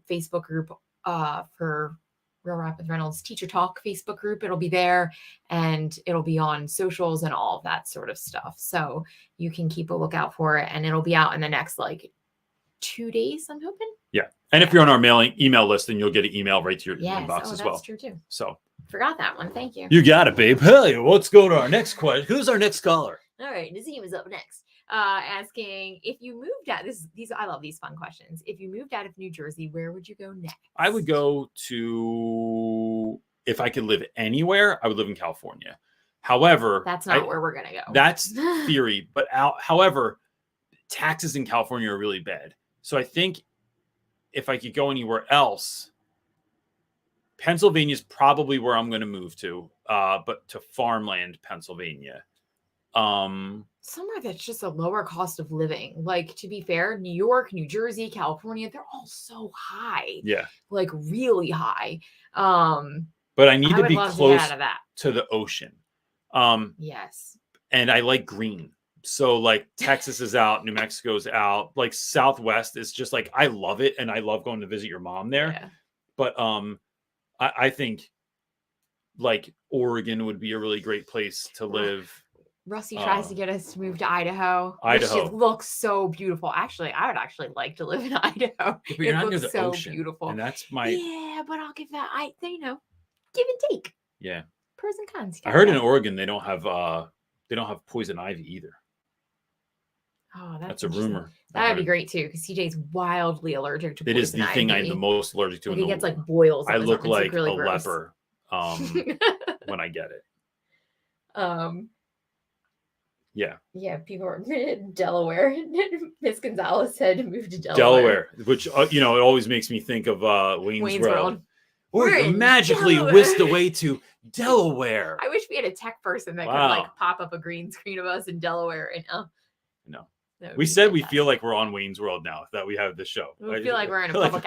Facebook group for Real Rap with Reynolds Teacher Talk Facebook group, it'll be there, and it'll be on socials and all of that sort of stuff. So you can keep a lookout for it, and it'll be out in the next 2 days, I'm hoping. Yeah. And if you're on our email list, then you'll get an email right to your inbox as well. That's true too. So forgot that one. Thank you. You got it, babe. Hey, let's go to our next question. Who's our next caller? All right, Nazim is up next. Asking if you moved out. I love these fun questions. If you moved out of New Jersey, where would you go next? I would go to, if I could live anywhere, I would live in California. However, that's not where we're gonna go. That's theory, but however, taxes in California are really bad. So I think if I could go anywhere else, Pennsylvania is probably where I'm going to move to, but to farmland, Pennsylvania. Somewhere that's just a lower cost of living. Like, to be fair, New York, New Jersey, California, they're all so high. Yeah. Like really high. But I need to be close to the ocean. Yes. And I like green. So like Texas is out, New Mexico's out, like Southwest is just like, I love it. And I love going to visit your mom there. Yeah. But I think like Oregon would be a really great place to live. Rusty tries to get us to move to Idaho. Which looks so beautiful. Actually, I would actually like to live in Idaho. But you're not near the so ocean. Beautiful. And that's my. Yeah, but I'll give that. Give and take. Yeah. Pros and cons. I heard in Oregon they don't have poison ivy either. Oh, that's a rumor. That would be great too, because CJ's wildly allergic to poison ivy. It is the thing I'm the most allergic to. He gets like boils. I look like really a leper when I get it. Yeah. Yeah, people are in Delaware. Miss Gonzalez said to move to Delaware, which it always makes me think of Wayne's World. We're magically whisked away to Delaware. I wish we had a tech person that could like pop up a green screen of us in Delaware and no. We said we feel like we're on Wayne's World now that we have the show. We feel like we're in a public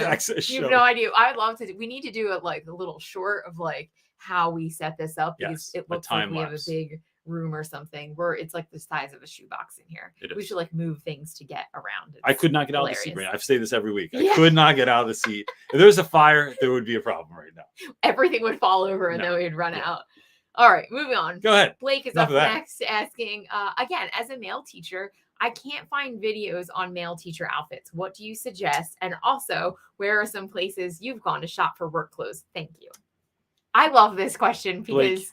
access show. You have no idea. I would love to. We need to do a little short of like how we set this up, because it looks like we have a big room or something where it's like the size of a shoebox in here. We should like move things to get around. I could not get out of the seat right now. I've said this every week. I could not get out of the seat. If there was a fire, there would be a problem right now. Everything would fall over and then we'd run out. All right, moving on. Go ahead. Blake is up next asking, again, as a male teacher, I can't find videos on male teacher outfits. What do you suggest? And also, where are some places you've gone to shop for work clothes? Thank you. I love this question because Blake,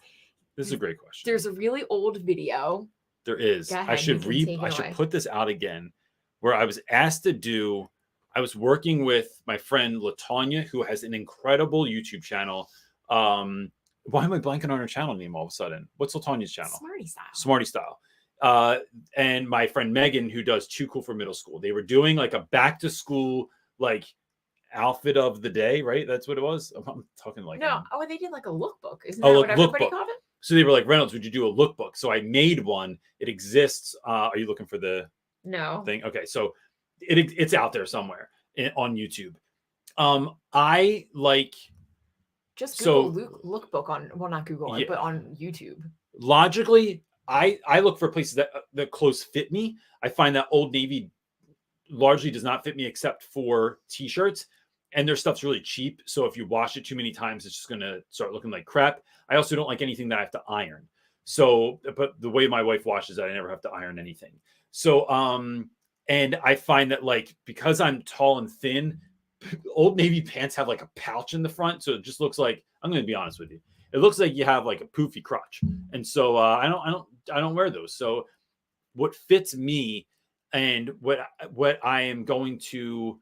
this is a great question. There's a really old video. There is. I should put this out again, where I was asked to do. I was working with my friend LaTanya, who has an incredible YouTube channel. Why am I blanking on her channel name all of a sudden? What's LaTanya's channel? Smarty Style. And my friend Megan, who does Too Cool for Middle School. They were doing like a back to school like outfit of the day, right? That's what it was. I'm talking like they did like a lookbook. Isn't that what everybody called it? So they were like, Reynolds, would you do a lookbook? So I made one. It exists. Are you looking for the thing? Okay, so it's out there somewhere on YouTube. I like just Google lookbook on not Google it, but on YouTube. Logically, I look for places that clothes fit me. I find that Old Navy largely does not fit me except for t-shirts, and their stuff's really cheap. So if you wash it too many times, it's just going to start looking like crap. I also don't like anything that I have to iron. So, but the way my wife washes it, I never have to iron anything. So, And I find that like, because I'm tall and thin, Old Navy pants have like a pouch in the front. So it just looks like, I'm going to be honest with you, it looks like you have like a poofy crotch. And so I don't wear those. So what fits me and what I am going to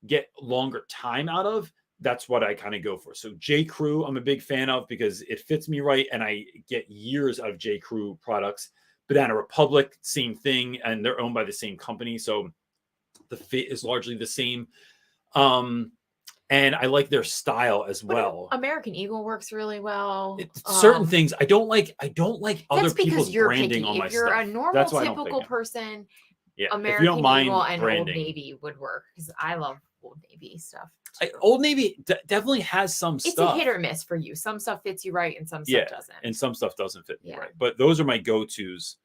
get longer time out of, that's what I kind of go for. So J. Crew, I'm a big fan of because it fits me right, and I get years out of J. Crew products. Banana Republic, same thing, and they're owned by the same company, so the fit is largely the same. And I like their style as well. American Eagle works really well. Certain things I don't like. I don't like other people's you're branding picky. on my if you're stuff. a normal, That's why I don't pick typical it. person, Yeah, American if you don't mind Eagle and branding. Old Navy would work because I love Old Navy stuff. Old Navy definitely has some stuff. It's a hit or miss for you. Some stuff fits you right, and some stuff doesn't. And some stuff doesn't fit me right. But those are my go-tos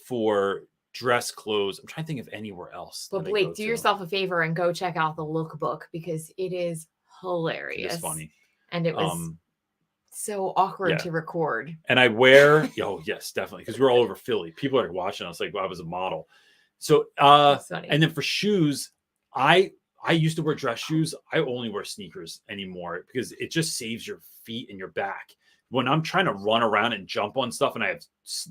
for dress clothes. I'm trying to think of anywhere else. But Blake, do yourself a favor and go check out the Lookbook because it is hilarious. It's funny. And it was so awkward to record. And I wear, yes, definitely. Because we're all over Philly. People are watching us like, well, I was a model. So, and then for shoes, I used to wear dress shoes. I only wear sneakers anymore because it just saves your feet and your back. When I'm trying to run around and jump on stuff and I have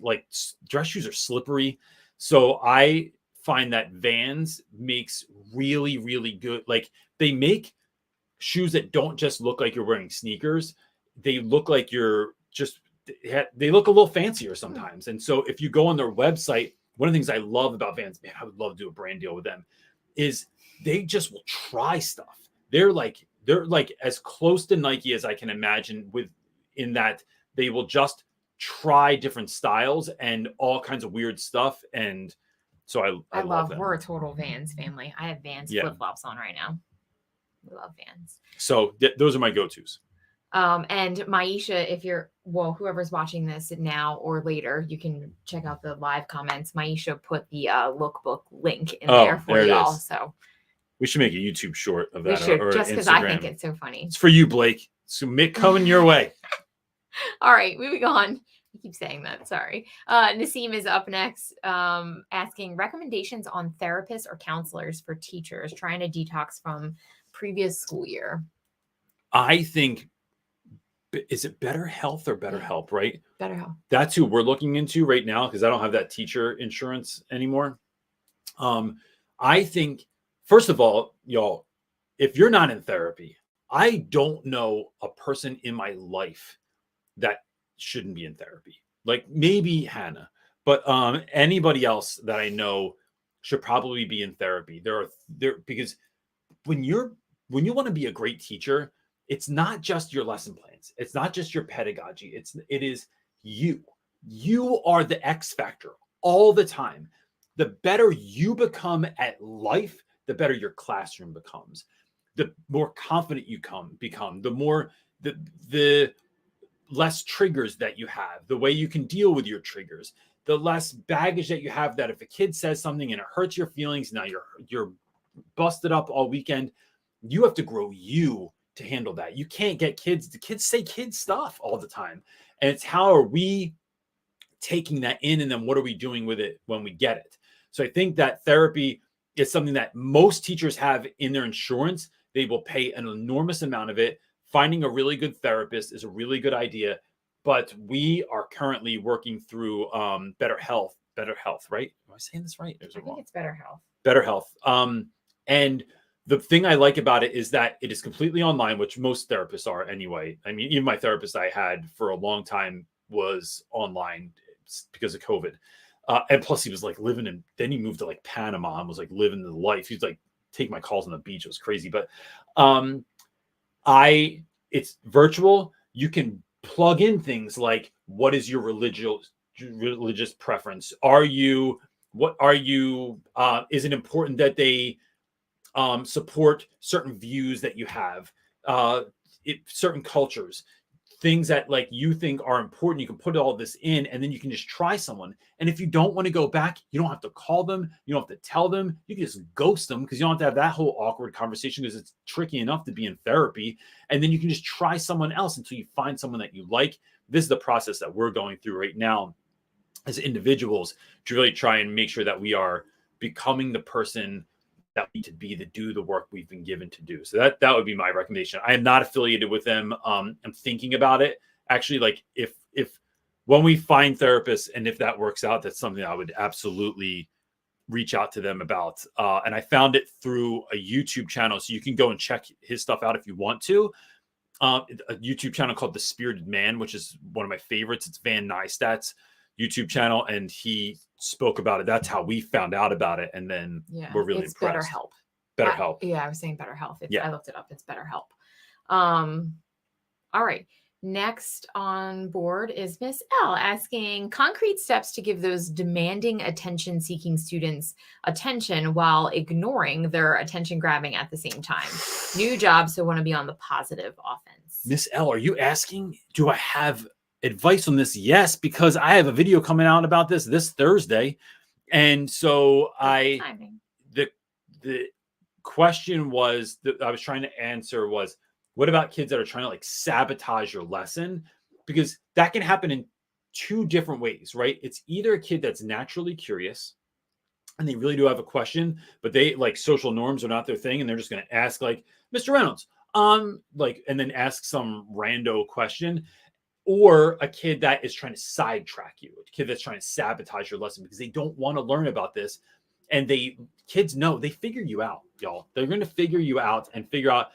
like dress shoes are slippery. So I find that Vans makes really, really good. Like they make shoes that don't just look like you're wearing sneakers. They look like you're just, they look a little fancier sometimes. And so if you go on their website, one of the things I love about Vans, man, I would love to do a brand deal with them, is they just will try stuff. They're like as close to Nike as I can imagine in that they will just try different styles and all kinds of weird stuff. And so I love them. We're a total Vans family. I have Vans flip-flops on right now. We love Vans. So those are my go-tos. And Maisha, whoever's watching this now or later, you can check out the live comments. Maisha put the Lookbook link in there for y'all. So we should make a YouTube short of that. We should, just because I think it's so funny. It's for you, Blake. So coming your way. All right, moving on. I keep saying that. Sorry. Naseem is up next, asking recommendations on therapists or counselors for teachers trying to detox from previous school year. I think, is it Better Health or Better Help, right? Better Health. That's who we're looking into right now because I don't have that teacher insurance anymore. I think, first of all, y'all, if you're not in therapy, I don't know a person in my life that shouldn't be in therapy. Like maybe Hannah, but anybody else that I know should probably be in therapy. Because when you want to be a great teacher, it's not just your lesson plans. It's not just your pedagogy. It is you. You are the X factor all the time. The better you become at life, the better your classroom becomes. The more confident you become, the more the less triggers that you have, the way you can deal with your triggers, the less baggage that you have, that if a kid says something and it hurts your feelings, now you're busted up all weekend. You have to grow you to handle that. You can't get the kids say kid stuff all the time. And it's how are we taking that in, and then what are we doing with it when we get it? So I think that therapy is something that most teachers have in their insurance. They will pay an enormous amount of it. Finding a really good therapist is a really good idea, but we are currently working through Better Health, right? Am I saying this right? I think it's Better Health. Better Health. And the thing I like about it is that it is completely online, which most therapists are anyway. I mean, even my therapist I had for a long time was online because of COVID. And plus he was like then he moved to like Panama and was like living the life. He's like take my calls on the beach. It was crazy. But it's virtual. You can plug in things like, what is your religious preference? Is it important that they support certain views that you have, certain cultures, things that like you think are important? You can put all this in, and then you can just try someone. And if you don't want to go back, you don't have to call them. You don't have to tell them. You can just ghost them because you don't have to have that whole awkward conversation because it's tricky enough to be in therapy. And then you can just try someone else until you find someone that you like. This is the process that we're going through right now as individuals to really try and make sure that we are becoming the person that we need to be to do the work we've been given to do. So that would be my recommendation. I am not affiliated with them. I'm thinking about it. Actually, like if when we find therapists and if that works out, that's something I would absolutely reach out to them about. And I found it through a YouTube channel. So you can go and check his stuff out if you want to. A YouTube channel called The Spirited Man, which is one of my favorites. It's Van Neistat's YouTube channel. And he spoke about it. That's how we found out about it. And then we're really impressed. BetterHelp. BetterHelp. Yeah, I was saying BetterHelp. Yeah. I looked it up. It's BetterHelp. All right. Next on board is Miss L asking concrete steps to give those demanding attention-seeking students attention while ignoring their attention grabbing at the same time. New job, so want to be on the positive offense. Miss L, are you asking, do I have advice on this? Yes, because I have a video coming out about this Thursday. And so the question was that I was trying to answer was, what about kids that are trying to like sabotage your lesson? Because that can happen in two different ways, right? It's either a kid that's naturally curious and they really do have a question, but they like social norms are not their thing. And they're just going to ask like, Mr. Reynolds, and then ask some rando question, or a kid that is trying to sidetrack you, a kid that's trying to sabotage your lesson because they don't want to learn about this. And kids know, they figure you out, y'all. They're going to figure you out and figure out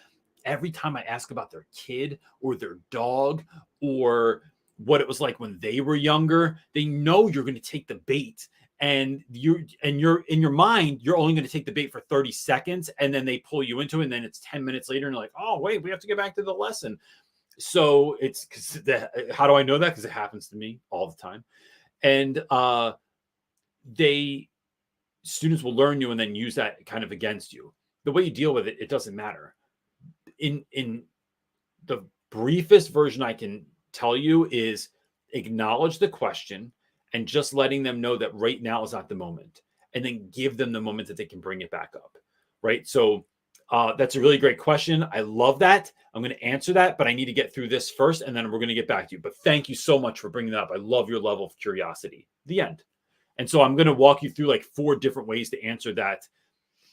every time I ask about their kid or their dog or what it was like when they were younger, they know you're going to take the bait. And you're in your mind, you're only going to take the bait for 30 seconds. And then they pull you into it. And then it's 10 minutes later and you're like, oh, wait, we have to get back to the lesson. So how do I know that? Because it happens to me all the time. And students will learn you and then use that kind of against you. The way you deal with it, it doesn't matter. In the briefest version I can tell you is acknowledge the question and just letting them know that right now is not the moment, and then give them the moment that they can bring it back up. Right. So that's a really great question. I love that. I'm going to answer that, but I need to get through this first and then we're going to get back to you. But thank you so much for bringing that up. I love your level of curiosity. The end. And so I'm going to walk you through like 4 different ways to answer that,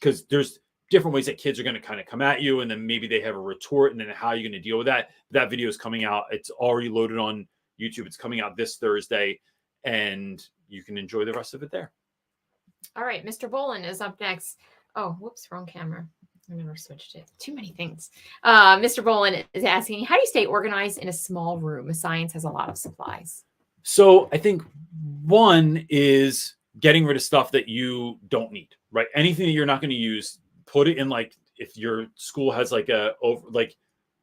because there's different ways that kids are going to kind of come at you, and then maybe they have a retort, and then how you're going to deal with that. That video is coming out. It's already loaded on YouTube. It's coming out this Thursday, and you can enjoy the rest of it there. All right. Mr. Bolin is up next. Oh, whoops, wrong camera. I never switched it. Too many things. Mr. Bolin is asking, how do you stay organized in a small room? Science has a lot of supplies. So I think one is getting rid of stuff that you don't need, right? Anything that you're not going to use, put it in, like, if your school has like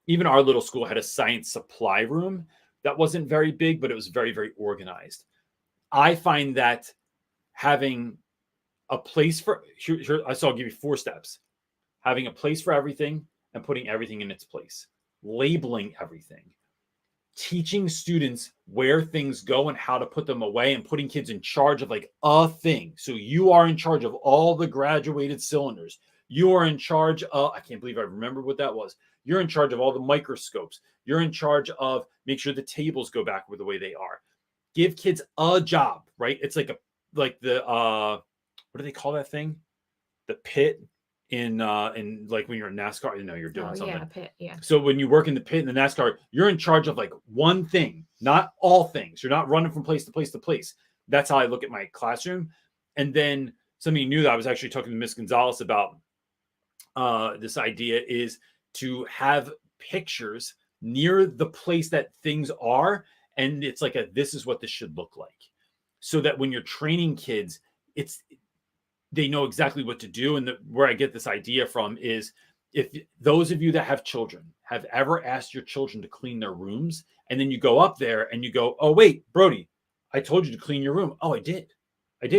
even our little school had a science supply room that wasn't very big, but it was very, very organized. I find that having a place for, so I'll give you 4 steps. Having a place for everything and putting everything in its place. Labeling everything. Teaching students where things go and how to put them away, and putting kids in charge of like a thing. So you are in charge of all the graduated cylinders. You are in charge of, I can't believe I remember what that was. You're in charge of all the microscopes. You're in charge of make sure the tables go back with the way they are. Give kids a job, right? It's like what do they call that thing? The pit in like when you're in NASCAR, you know, you're doing something. Yeah, pit, yeah. So when you work in the pit in the NASCAR, you're in charge of like one thing, not all things. You're not running from place to place to place. That's how I look at my classroom. And then something new that I was actually talking to Miss Gonzalez about, this idea is to have pictures near the place that things are. And it's like this is what this should look like. So that when you're training kids, they know exactly what to do. And where I get this idea from is, if those of you that have children have ever asked your children to clean their rooms, and then you go up there and you go, oh, wait, Brody, I told you to clean your room. Oh, I did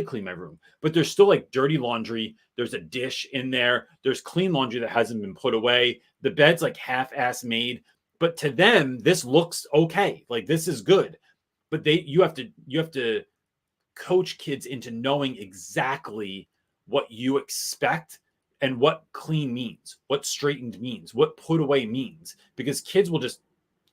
clean my room, but there's still like dirty laundry. There's a dish in there. There's clean laundry that hasn't been put away. The bed's like half-ass made, but to them, this looks okay. Like, this is good, but you have to coach kids into knowing exactly what you expect and what clean means, what straightened means, what put away means, because kids will just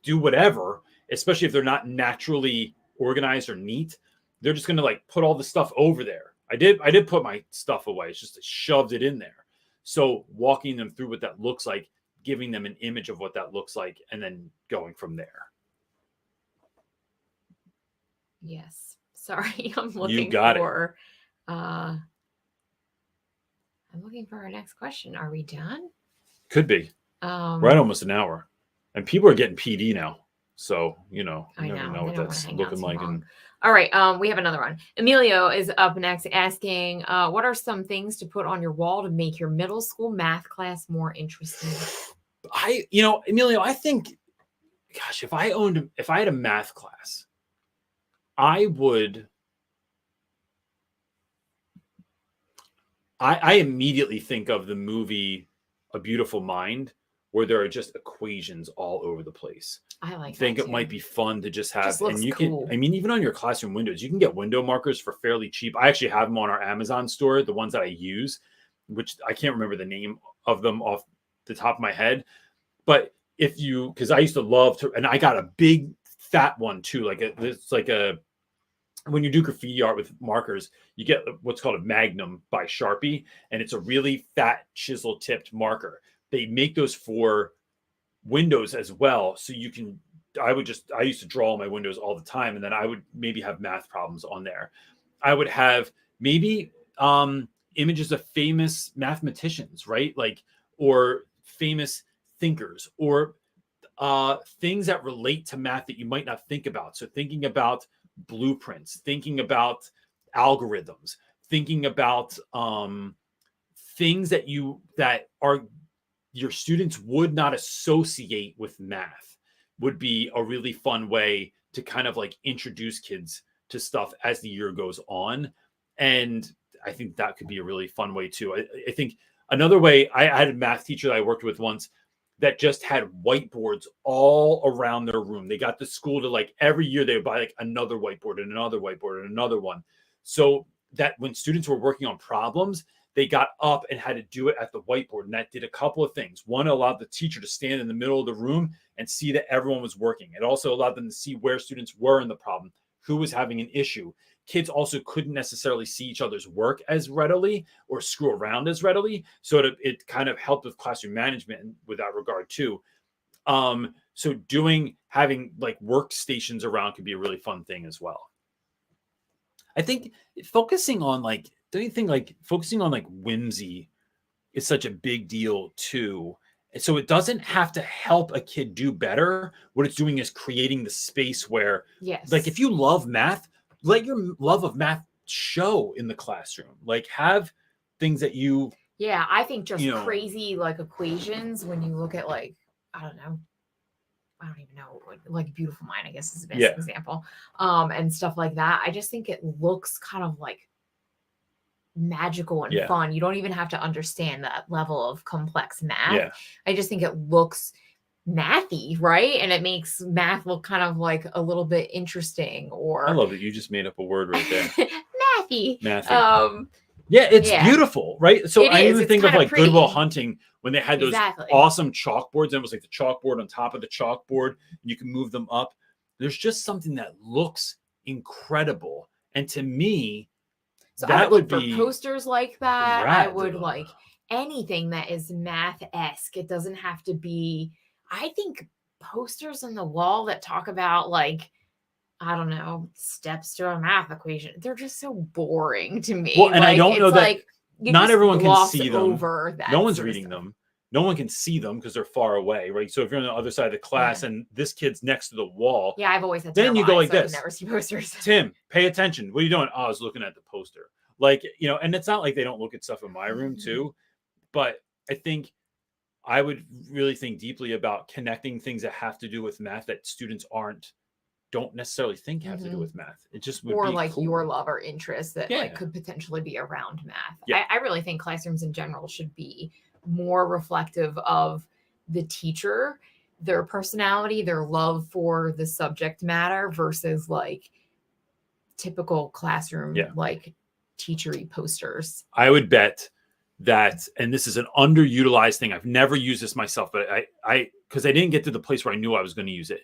do whatever, especially if they're not naturally organized or neat. They're just going to like put all the stuff over there. I did put my stuff away. It's just I shoved it in there. So walking them through what that looks like, giving them an image of what that looks like, and then going from there. Yes. Sorry, I'm You looking got it. for I'm looking for our next question. Are we done? Could be. Right, almost an hour. And people are getting PD now. So, you I never know. know They what don't wanna that's hang out looking too like. long. And All right, we have another one. Emilio is up next asking, what are some things to put on your wall to make your middle school math class more interesting? Emilio, I think, gosh, if I had a math class, I immediately think of the movie A Beautiful Mind, where there are just equations all over the place. I like think that it might too. be fun to just have, Just looks and you cool. can, I mean, even on your classroom windows, you can get window markers for fairly cheap. I actually have them on our Amazon store, the ones that I use, which I can't remember the name of them off the top of my head. But because I used to love to, and I got a big fat one too, it's like when you do graffiti art with markers, you get what's called a Magnum by Sharpie, and it's a really fat chisel tipped marker. They make those for windows as well. So you can, I used to draw on my windows all the time, and then I would maybe have math problems on there. I would have maybe images of famous mathematicians, right? Or famous thinkers, or things that relate to math that you might not think about. So thinking about blueprints, thinking about algorithms, thinking about things that are your students would not associate with math would be a really fun way to kind of introduce kids to stuff as the year goes on. And I think that could be a really fun way too. I think another way, I had a math teacher that I worked with once that just had whiteboards all around their room. They got the school to every year they would buy another whiteboard and another whiteboard and another one. So that when students were working on problems, they got up and had to do it at the whiteboard. And that did a couple of things. One, allowed the teacher to stand in the middle of the room and see that everyone was working. It also allowed them to see where students were in the problem, who was having an issue. Kids also couldn't necessarily see each other's work as readily or screw around as readily. So it kind of helped with classroom management with that regard too. So having workstations around could be a really fun thing as well. I think focusing on don't you think focusing on whimsy is such a big deal too? So it doesn't have to help a kid do better. What it's doing is creating the space where, yes, if you love math, let your love of math show in the classroom. Have things that you. Yeah, I think just crazy equations when you look at I don't know. I don't even know, Beautiful Mind, I guess is the best example. And stuff like that. I just think it looks kind of magical and fun. You don't even have to understand that level of complex math. Yeah. I just think it looks mathy, right? And it makes math look kind of a little bit interesting. Or I love it. You just made up a word right there. Mathy. Yeah, it's beautiful, right? So I even think of Good Will Hunting when they had those awesome chalkboards, and it was the chalkboard on top of the chalkboard, and you can move them up. There's just something that looks incredible. And to me, so that I would be for posters like that. rad. I would anything that is math-esque. It doesn't have to be, I think posters on the wall that talk about I don't know, steps to a math equation. They're just so boring to me. Well, and I don't know that not everyone can see them. Over that no one's reading them. No one can see them because they're far away, right? So if you're on the other side of the class and this kid's next to the wall, I've always had then you go like this. I can never see posters. Tim, pay attention. What are you doing? Oh, I was looking at the poster. And it's not like they don't look at stuff in my room too, but I think I would really think deeply about connecting things that have to do with math that students don't necessarily think have to do with math. It just would be cool. Your love or interest that could potentially be around math. Yeah. I really think classrooms in general should be more reflective of the teacher, their personality, their love for the subject matter versus typical classroom teachery posters. I would bet that, and this is an underutilized thing. I've never used this myself, but I because I didn't get to the place where I knew I was going to use it.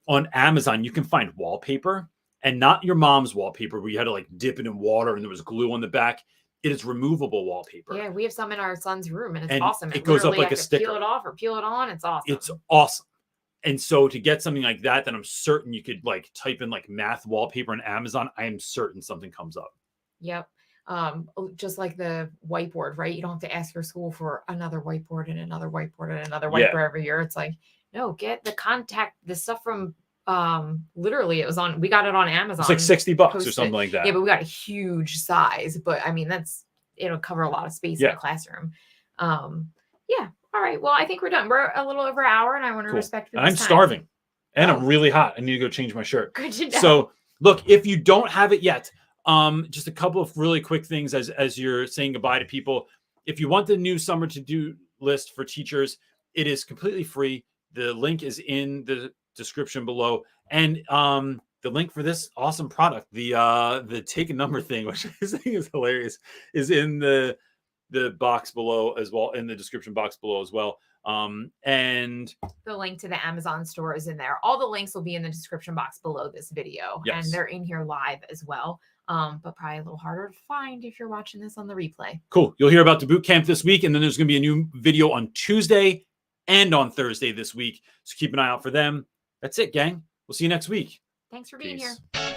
On Amazon, you can find wallpaper and not your mom's wallpaper where you had to like dip it in water and there was glue on the back. It is removable wallpaper. Yeah, we have some in our son's room, and it's And awesome. it goes up literally, like I a could sticker. Peel it off or peel it on. It's awesome. It's awesome. And so to get something like that, then I'm certain you could like type in like math wallpaper on Amazon. I am certain something comes up. Yep. Just like the whiteboard, right? You don't have to ask your school for another whiteboard and another whiteboard and another whiteboard every year. It's like, no, get the stuff from literally we got it on Amazon. It's like $60 or something like that. Yeah, but we got a huge size. But I mean, it'll cover a lot of space in a classroom. Yeah. All right. Well, I think we're done. We're a little over an hour, and I want to respect people's I'm time. starving and I'm really hot. I need to go change my shirt. Good to know. So look, if you don't have it yet, just a couple of really quick things as you're saying goodbye to people. If you want the new summer to-do list for teachers, it is completely free. The link is in the description below. And the link for this awesome product, the take a number thing, which I think is hilarious, is in the box below as well, in the description box below as well. And the link to the Amazon store is in there. All the links will be in the description box below this video. Yes. And they're in here live as well. But probably a little harder to find if you're watching this on the replay. Cool. You'll hear about the boot camp this week, and then there's going to be a new video on Tuesday and on Thursday this week. So keep an eye out for them. That's it, gang. We'll see you next week. Thanks for being Peace. here.